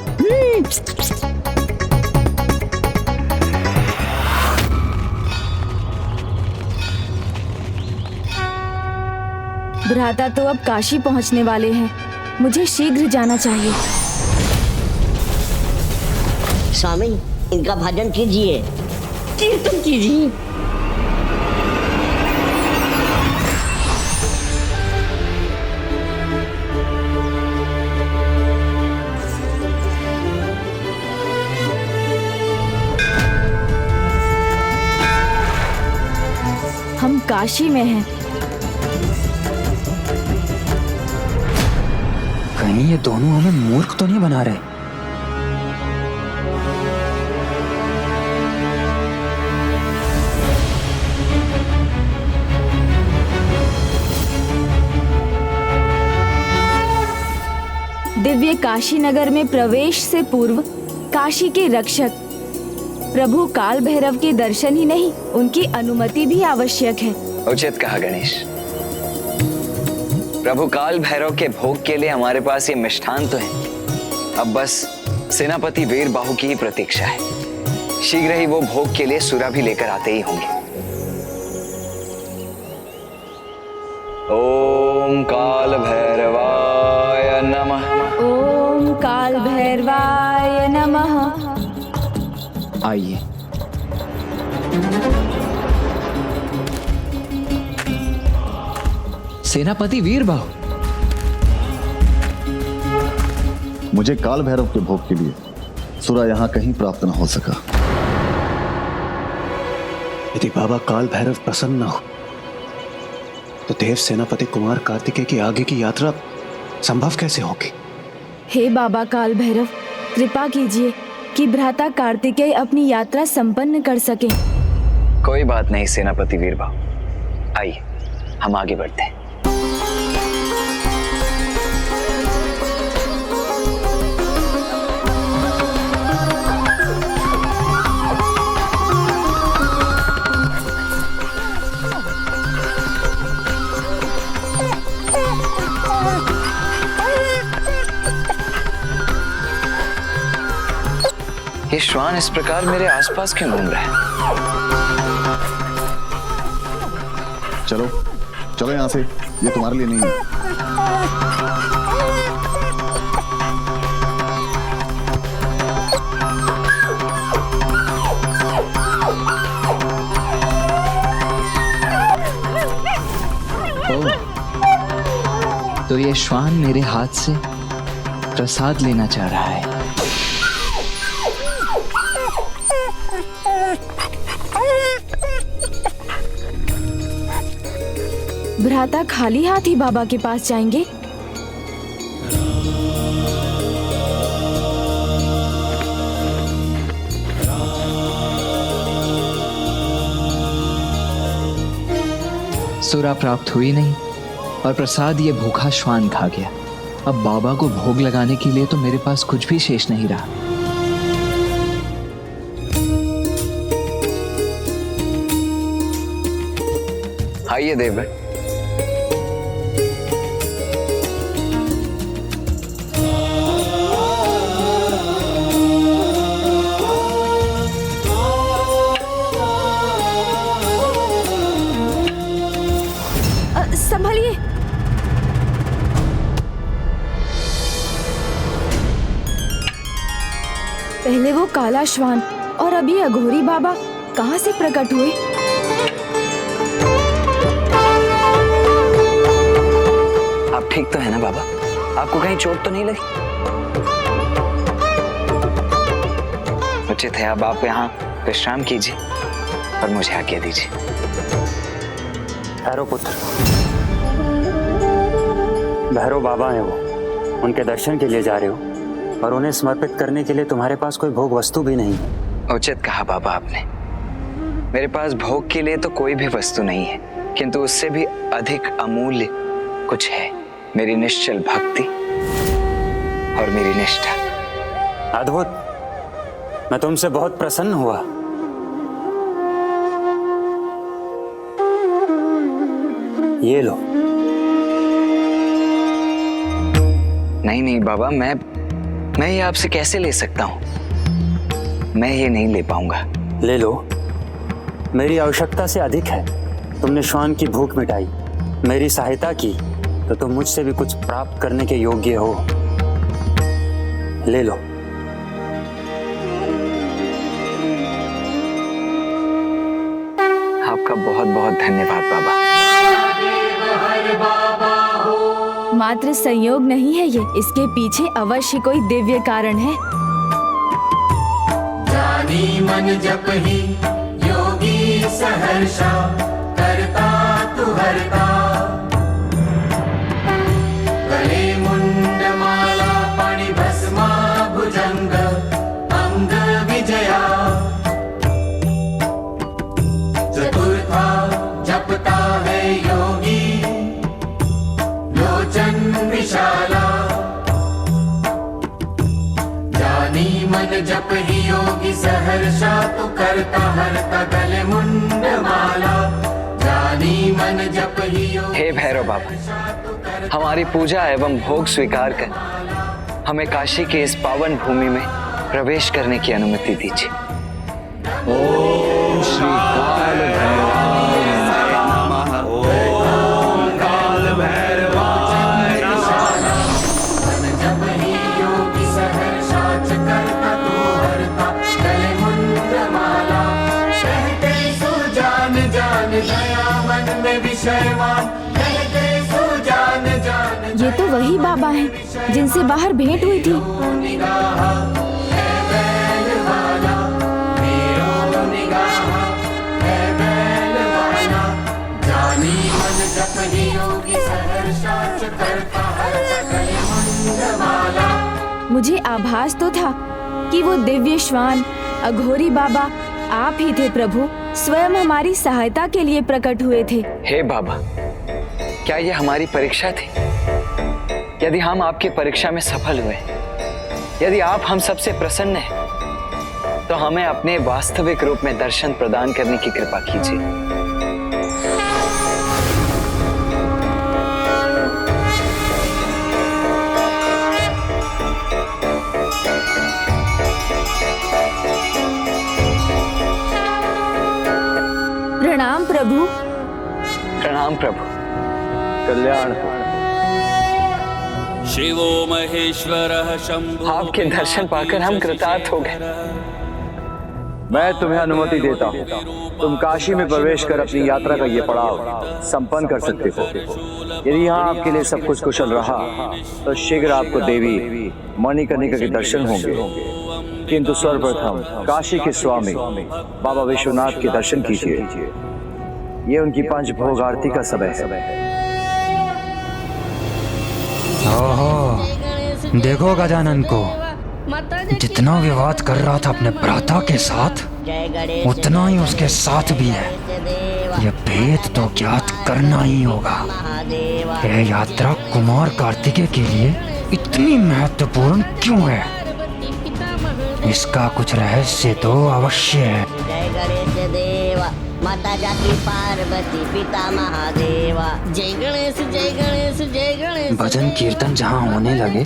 भ्राता तो अब काशी पहुँचने वाले हैं, मुझे शीघ्र जाना चाहिए। स्वामी, इनका भजन कीजिए, कीर्तन कीजिए। हम काशी में हैं। कहीं ये दोनों हमें मूर्ख तो नहीं बना रहे? दिव्य काशी नगर में प्रवेश से पूर्व काशी के रक्षक प्रभु काल भैरव के दर्शन ही नहीं, उनकी अनुमति भी आवश्यक है। उचित कहा गणेश। प्रभु काल भैरव के भोग के लिए हमारे पास ये मिष्ठान तो है, अब बस सेनापति वीर बाहु की ही प्रतीक्षा है। शीघ्र ही वो भोग के लिए सुरा भी लेकर आते ही होंगे। ओम काल भैरवाय नमः। ओम काल भैरवाय नमः। आइए। सेनापति वीर बाहु, मुझे काल भैरव के भोग के लिए सुरा यहाँ कहीं प्राप्त न हो सका। यदि बाबा काल भैरव प्रसन्न न हो तो देव सेनापति कुमार कार्तिकेय की आगे की यात्रा संभव कैसे होगी? हे बाबा काल भैरव, कृपा कीजिए कि भ्राता कार्तिकेय अपनी यात्रा संपन्न कर सके। कोई बात नहीं सेनापति वीर बाहु, आइए हम आगे बढ़ते हैं। ये श्वान इस प्रकार मेरे आसपास क्यों घूम रहा है? चलो चलो यहाँ से, ये तुम्हारे लिए नहीं है। तो ये श्वान मेरे हाथ से प्रसाद लेना चाह रहा है। भ्राता खाली हाथ ही बाबा के पास जाएंगे? सुरा प्राप्त हुई नहीं और प्रसाद ये भूखा श्वान खा गया। अब बाबा को भोग लगाने के लिए तो मेरे पास कुछ भी शेष नहीं रहा। आइए देव। संभलिए। पहले वो काला श्वान और अभी अघोरी बाबा कहाँ से प्रकट हुए? आप ठीक तो है ना बाबा? आपको कहीं चोट तो नहीं लगी? उचित है अब आप यहाँ विश्राम कीजिए और मुझे आज्ञा दीजिए। भैरव पुत्र, भैरव बाबा हैं वो, उनके दर्शन के लिए जा रहे हो और उन्हें समर्पित करने के लिए तुम्हारे पास कोई भोग वस्तु भी नहीं है। उचित कहा बाबा आपने। मेरे पास भोग के लिए तो कोई भी वस्तु नहीं है, किंतु उससे भी अधिक अमूल्य कुछ है, मेरी निश्चल भक्ति और मेरी निष्ठा। अद्भुत, मैं तुमसे बहुत प्रसन्न हुआ। ये लो। नहीं नहीं बाबा, मैं ये आपसे कैसे ले सकता हूँ? मैं ये नहीं ले पाऊंगा। ले लो, मेरी आवश्यकता से अधिक है। तुमने श्वान की भूख मिटाई, मेरी सहायता की, तो तुम मुझसे भी कुछ प्राप्त करने के योग्य हो। ले लो। आपका बहुत बहुत धन्यवाद बाबा। मात्र संयोग नहीं है ये, इसके पीछे अवश्य कोई दिव्य कारण है। जानी मन जप ही योगी सहर्षा, करता तु हरता। गले मुंड माला पाणि भस्मा भुजंग, अंग विजया। चतुर्था जपता है योगी, लोचन विशाला। जानी मन जप ही योगी सहर्षा, तु करता हरता गले मुंड माला। जानी मन जप ही योगी। हे भैरव बाबा, हमारी पूजा एवं भोग स्वीकार कर हमें काशी के इस पावन भूमि में प्रवेश करने की अनुमति दीजिए। ओम श्री काल भैरवाय नमः। ओम काल भैरवाय नमः। जप ही योगी सहर्षा, करता तू हरता गले मुंड माला। कहते सुजान जान गया मन में विषयवान, कहते सुजान जान। ये तो वही बाबा हैं जिनसे बाहर भेंट हुई थी। मुझे आभास तो था कि वो दिव्य श्वान अघोरी बाबा आप ही थे प्रभु, स्वयं हमारी सहायता के लिए प्रकट हुए थे। हे बाबा, क्या ये हमारी परीक्षा थी? यदि हम आपकी परीक्षा में सफल हुए, यदि आप हम सबसे प्रसन्न हैं, तो हमें अपने वास्तविक रूप में दर्शन प्रदान करने की कृपा कीजिए। प्रणाम प्रभु। प्रणाम प्रभु। कल्याण हो। शिवो महेश्वरः शंभो। आपके दर्शन पाकर हम कृतार्थ हो गए। मैं तुम्हें अनुमति देता हूँ, तुम काशी में प्रवेश कर अपनी यात्रा का ये पड़ाव संपन्न कर सकते हो। यदि यहाँ आपके लिए सब कुछ कुशल रहा तो शीघ्र आपको देवी मणिकर्णिका के दर्शन होंगे, किंतु सर्वप्रथम काशी के स्वामी बाबा विश्वनाथ के दर्शन कीजिए। ये उनकी पंचभोग आरती का समय है। ओहो, देखो गजानन को, जितना विवाद कर रहा था अपने भ्राता के साथ, उतना ही उसके साथ भी है। ये भेद तो ज्ञात करना ही होगा। यह यात्रा कुमार कार्तिकेय के लिए इतनी महत्वपूर्ण क्यों है? इसका कुछ रहस्य तो अवश्य है। जय गणेश देवा, माता जाकी पार्वती, पिता महादेवा। जय गणेश जय गणेश जय गणेश। भजन कीर्तन जहाँ होने लगे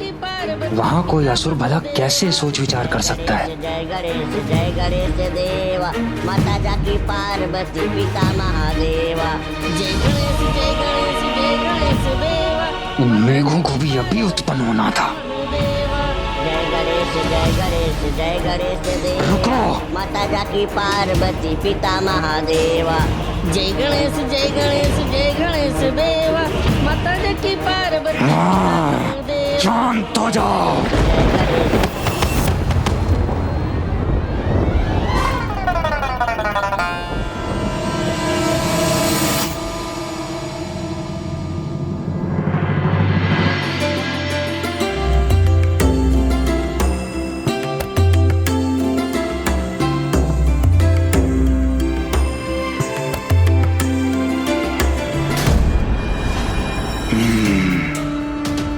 वहाँ कोई असुर भला कैसे सोच विचार कर सकता है? जय गणेश देवा, माता जाकी पार्वती, पिता महादेवा। जय गणेश जय गणेश जय गणेश देवा। इन मेघों को भी अभी उत्पन्न होना था। जय गणेश देवा, माता जाकी पार्वती, पिता महादेवा। जय गणेश जय गणेश जय गणेश देवा, माता जाकी पार्वती। शांत हो जाओ।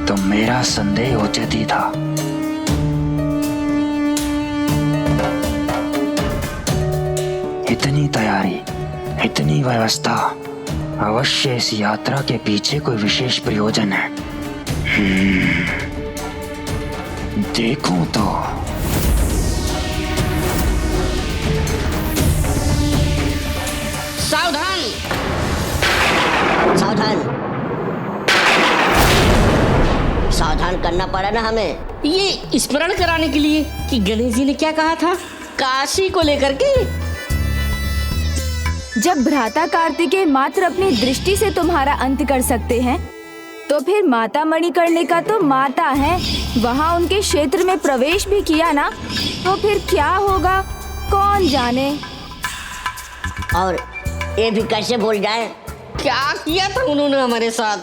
तो मेरा संदेह उचित ही था। इतनी तैयारी, इतनी व्यवस्था, अवश्य इस यात्रा के पीछे कोई विशेष प्रयोजन है। देखूं तो। सावधान सावधान सावधान करना पड़ा ना हमें, ये स्मरण कराने के लिए कि गणेश जी ने क्या कहा था काशी को लेकर के। जब भ्राता कार्तिकेय मात्र अपनी दृष्टि से तुम्हारा अंत कर सकते हैं, तो फिर माता मणिकर्णिका तो माता है, वहाँ उनके क्षेत्र में प्रवेश भी किया ना, तो फिर क्या होगा कौन जाने। और ये भी कैसे भूल जाए? क्या किया था उन्होंने हमारे साथ।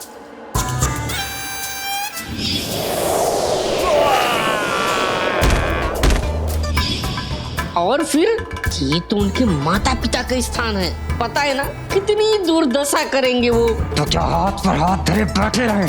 और फिर ये तो उनके माता पिता का स्थान है, पता है ना कितनी दुर्दशा करेंगे वो। तो क्या हाथ पर हाथ धरे बैठे रहे?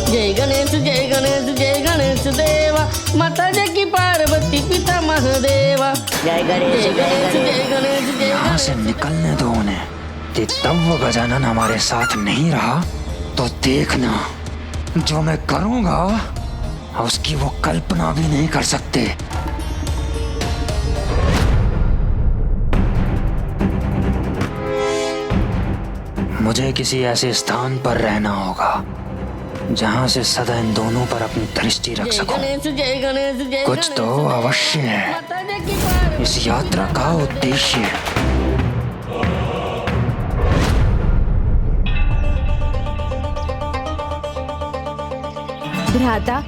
जय गणेश जय गणेश जय गणेश देवा, माता जाकी पार्वती, पिता महादेवा। जय गणेश जय गणेश जय। यहाँ से निकलने दो उन्हें। कि तब वो गजानन हमारे साथ नहीं रहा तो देखना जो मैं करूँगा उसकी वो कल्पना भी नहीं कर सकते। मुझे किसी ऐसे स्थान पर रहना होगा जहाँ से सदा इन दोनों पर अपनी दृष्टि रख सकूं। कुछ तो अवश्य है इस यात्रा का उद्देश्य। भ्राता,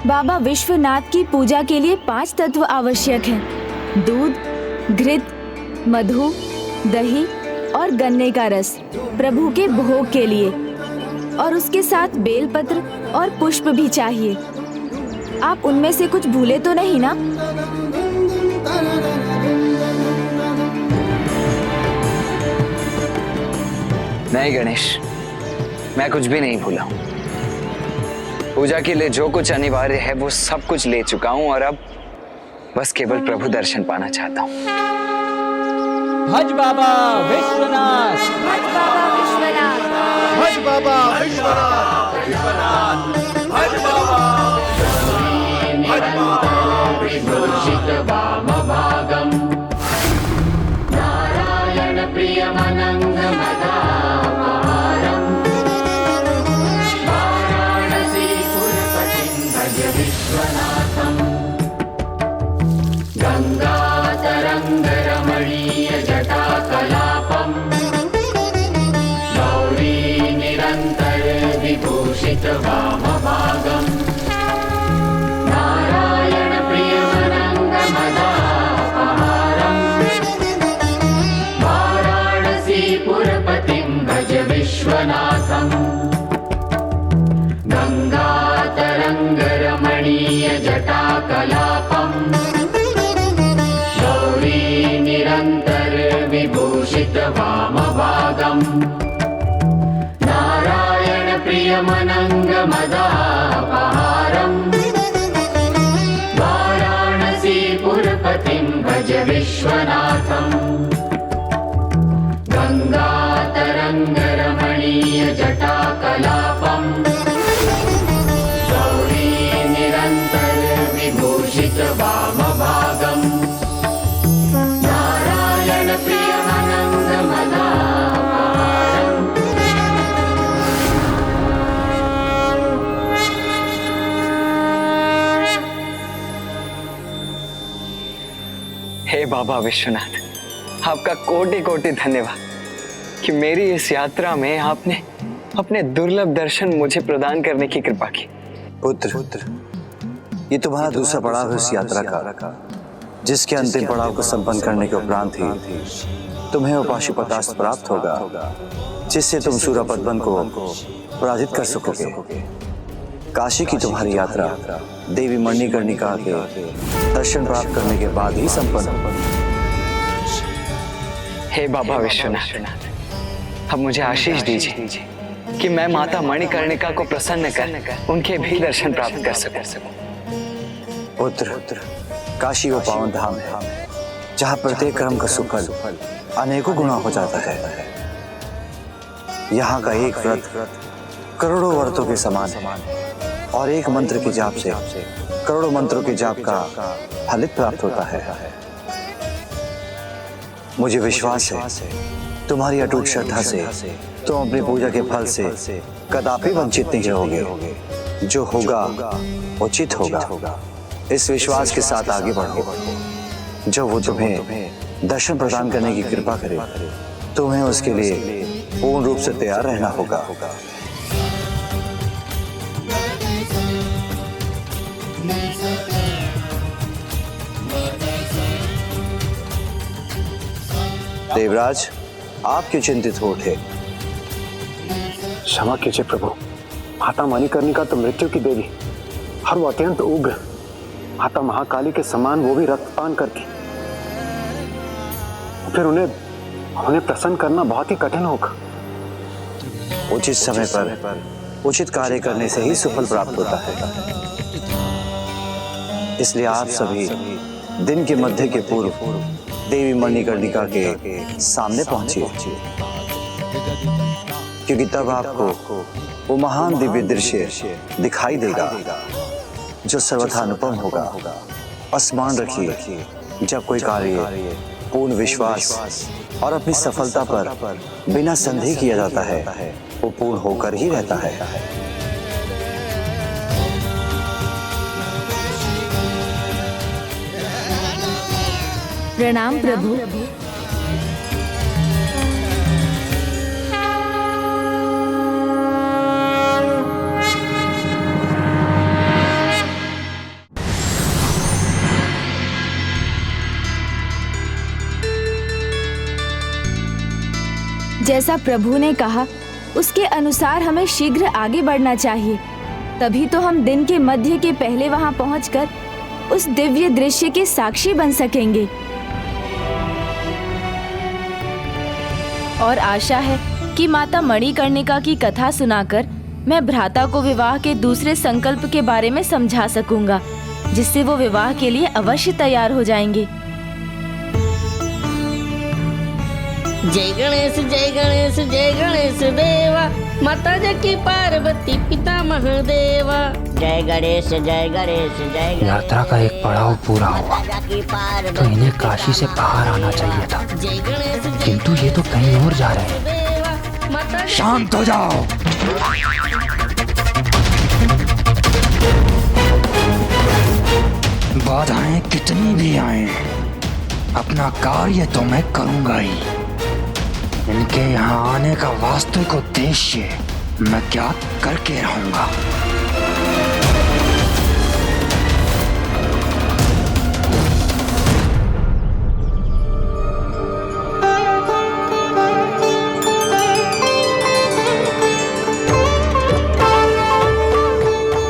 बाबा विश्वनाथ की पूजा के लिए 5 तत्व आवश्यक हैं: दूध, घृत, मधु, दही और गन्ने का रस प्रभु के भोग के लिए, और उसके साथ बेलपत्र और पुष्प भी चाहिए। आप उनमें से कुछ भूले तो नहीं ना? नहीं गणेश, मैं कुछ भी नहीं भूला हूँ। पूजा के लिए जो कुछ अनिवार्य है वो सब कुछ ले चुका हूँ और अब बस केवल प्रभु दर्शन पाना चाहता हूँ। भज बाबा विश्वनाथ, भज बाबा विश्वनाथ, भज बाबा विश्वनाथ, भज बाबा विभूषित वामभागं नारायण प्रियमनंगमदापहारं भज विश्वनाथम् गङ्गातरङ्गरमणीय जटाकलापम् गौरी निरन्तर विभूषित वामभागम् नारायण प्रियमनङ्गमदापहारम् वाराणसीपुरपतिं भज विश्वनाथम् गङ्गातरङ्गरमणीय जटाकलापम् गौरी निरन्तर विभूषित वामभागम् नारायण प्रियमनङ्गमदापहारम् वाराणसीपुरपतिं भज विश्वनाथम् गङ्गातरङ्गरमणीय जटाकलापम् गौरी निरन्तर विभूषित वामभागम् नारायण प्रियमनङ्गमदापहारम् हे बाबा विश्वनाथ, आपका कोटि कोटि धन्यवाद कि मेरी इस यात्रा में आपने अपने दुर्लभ दर्शन मुझे प्रदान करने की कृपा की। पुत्र, ये तुम्हारा दूसरा पड़ाव है इस यात्रा का, जिसके अंतिम पड़ाव को संपन्न करने के उपरांत ही तुम्हें वो पाशुपतास्त्र प्राप्त होगा, जिससे तुम सूरपद्मन को पराजित कर सकोगे। काशी की तुम्हारी यात्रा देवी मणिकर्णिका के दर्शन प्राप्त करने के बाद ही संपन्न होगी। हे बाबा विश्वनाथ, अब मुझे आशीष दीजिए कि मैं माता मणिकर्णिका को प्रसन्न कर उनके भी दर्शन प्राप्त कर सकूं। पुत्र, काशी वो पावन धाम है जहाँ प्रत्येक कर्म का सुफल अनेकों गुना हो जाता है। यहाँ का एक व्रत करोड़ों व्रतों के समान है और एक मंत्र के जाप से करोड़ों मंत्रों के जाप का फलित प्राप्त होता है। मुझे विश्वास है तुम्हारी अटूट श्रद्धा से तुम अपनी पूजा के फल से कदापि वंचित नहीं रहोगे। जो होगा उचित होगा। इस विश्वास के साथ आगे बढ़ो। जो वो तुम्हें दर्शन प्रदान करने की कृपा करे, तुम्हें उसके लिए पूर्ण रूप से तैयार रहना होगा। देवराज, आप क्यों चिंतित हो उठे? क्षमा कीजिए प्रभु, माता मणिकर्णिका तो मृत्यु की देवी और वो अत्यंत उग्र, माता महाकाली के समान, वो भी रक्तपान करके। फिर उन्हें प्रसन्न करना बहुत ही कठिन होगा। उचित समय पर उचित कार्य करने से ही सुफल प्राप्त होता है। इसलिए आप सभी दिन के मध्य के पूर्व देवी मणिकर्णिका के सामने पहुंचिए, क्योंकि तब आपको वो महान दिव्य दृश्य दिखाई देगा जो सर्वथा अनुपम होगा। स्मरण रखिए, जब कोई कार्य पूर्ण विश्वास और अपनी सफलता पर बिना संदेह किया जाता है, वो पूर्ण होकर ही रहता है। प्रणाम प्रभु। जैसा प्रभु ने कहा उसके अनुसार हमें शीघ्र आगे बढ़ना चाहिए, तभी तो हम दिन के मध्य के पहले वहां पहुंचकर उस दिव्य दृश्य के साक्षी बन सकेंगे। और आशा है कि माता मणिकर्णिका की कथा सुनाकर मैं भ्राता को विवाह के दूसरे संकल्प के बारे में समझा सकूंगा, जिससे वो विवाह के लिए अवश्य तैयार हो जाएंगे। जय गणेश जय गणेश जय गणेश देवा, माता जकी पार्वती पिता महादेवा। जय गणेश जय गणेश जय गणेश। यात्रा का एक पड़ाव पूरा हुआ तो इन्हें काशी से बाहर आना चाहिए था, किंतु ये तो कहीं और जा रहे हैं। शांत हो जाओ। जितनी भी आए, अपना कार्य तो मैं करूंगा ही। इनके यहाँ आने का वास्तविक उद्देश्य मैं ज्ञात करके रहूंगा।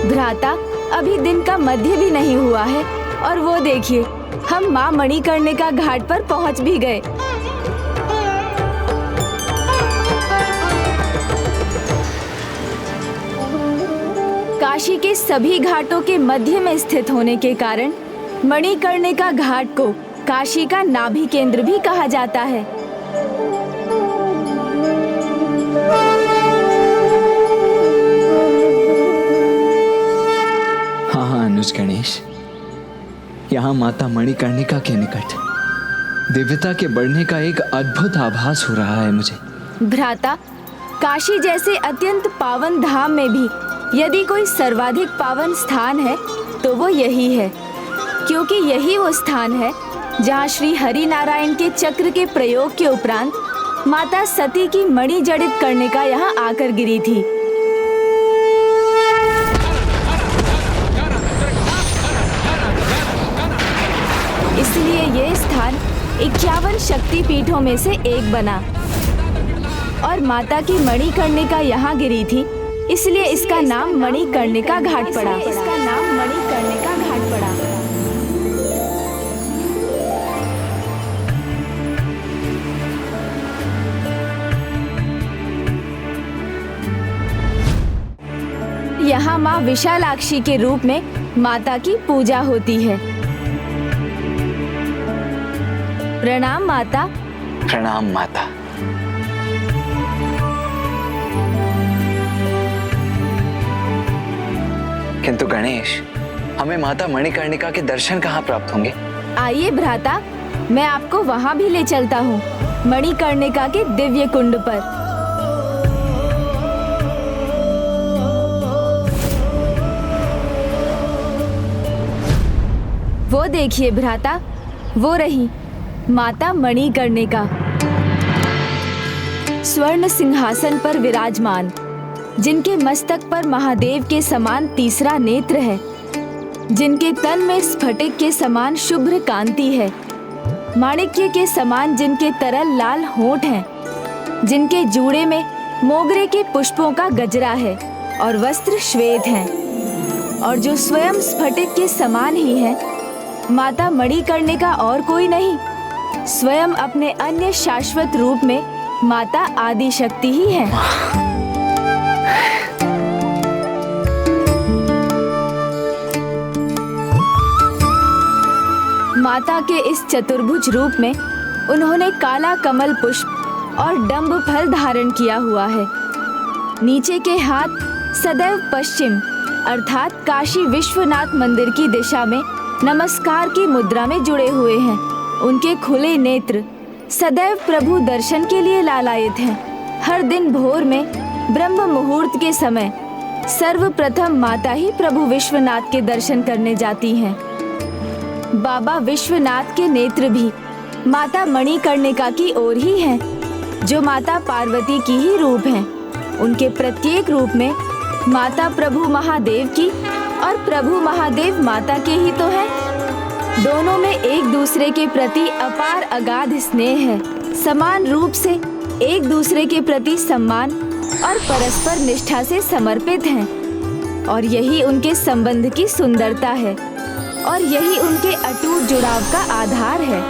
भ्राता, अभी दिन का मध्य भी नहीं हुआ है और वो देखिए, हम माँ मणिकर्णिका घाट पर पहुँच भी गए। काशी के सभी घाटों के मध्य में स्थित होने के कारण मणिकर्णिका घाट को काशी का नाभि केंद्र भी कहा जाता है। अनुज गणेश, यहाँ माता मणिकर्णिका के निकट दिव्यता के बढ़ने का एक अद्भुत आभास हो रहा है मुझे। भ्राता, काशी जैसे अत्यंत पावन धाम में भी यदि कोई सर्वाधिक पावन स्थान है तो वो यही है, क्योंकि यही वो स्थान है जहाँ श्री हरि नारायण के चक्र के प्रयोग के उपरांत माता सती की मणि जड़ित करने का यहाँ आकर गिरी थी। इसलिए ये स्थान 51 शक्ति पीठों में से एक बना और माता की मणिकर्णिका यहाँ गिरी थी, इसलिए इसका नाम मणिकर्णिका घाट पड़ा। इसका नाम मणिकर्णिका घाट पड़ा। यहाँ माँ विशालाक्षी के रूप में माता की पूजा होती है। प्रणाम माता। प्रणाम माता। किंतु गणेश, हमें माता मणिकर्णिका के दर्शन कहाँ प्राप्त होंगे? आइए भ्राता, मैं आपको वहाँ भी ले चलता हूँ, मणिकर्णिका के दिव्य कुंड पर। वो देखिए भ्राता, वो रही माता मणिकर्णिका, स्वर्ण सिंहासन पर विराजमान, जिनके मस्तक पर महादेव के समान तीसरा नेत्र है, जिनके तन में स्फटिक के समान शुभ्र कांति है, माणिक्य के समान जिनके तरल लाल होंठ हैं, जिनके जूड़े में मोगरे के पुष्पों का गजरा है और वस्त्र श्वेत हैं, और जो स्वयं स्फटिक के समान ही है, माता मणिकर्णिका और कोई नहीं, स्वयं अपने अन्य शाश्वत रूप में माता आदि शक्ति ही है। माता के इस चतुर्भुज रूप में उन्होंने काला कमल पुष्प और डंब फल धारण किया हुआ है। नीचे के हाथ सदैव पश्चिम अर्थात काशी विश्वनाथ मंदिर की दिशा में नमस्कार की मुद्रा में जुड़े हुए हैं। उनके खुले नेत्र सदैव प्रभु दर्शन के लिए लालायित हैं। हर दिन भोर में ब्रह्म मुहूर्त के समय सर्वप्रथम माता ही प्रभु विश्वनाथ के दर्शन करने जाती हैं। बाबा विश्वनाथ के नेत्र भी माता मणिकर्णिका की ओर ही हैं, जो माता पार्वती की ही रूप हैं। उनके प्रत्येक रूप में माता प्रभु महादेव की और प्रभु महादेव माता के ही तो हैं। दोनों में एक दूसरे के प्रति अपार अगाध स्नेह है, समान रूप से एक दूसरे के प्रति सम्मान और परस्पर निष्ठा से समर्पित हैं, और यही उनके संबंध की सुंदरता है और यही उनके अटूट जुड़ाव का आधार है।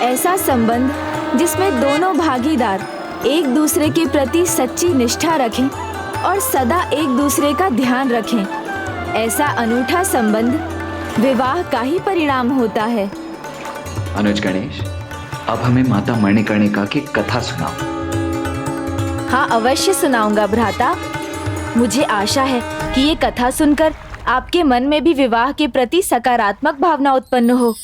ऐसा संबंध जिसमें दोनों भागीदार एक दूसरे के प्रति सच्ची निष्ठा रखें और सदा एक दूसरे का ध्यान रखें, ऐसा अनूठा संबंध विवाह का ही परिणाम होता है। अनुज गणेश, अब हमें माता मणिकर्णिका की कथा सुनाओ। हाँ, अवश्य सुनाऊंगा भ्राता। मुझे आशा है कि ये कथा सुनकर आपके मन में भी विवाह के प्रति सकारात्मक भावना उत्पन्न हो।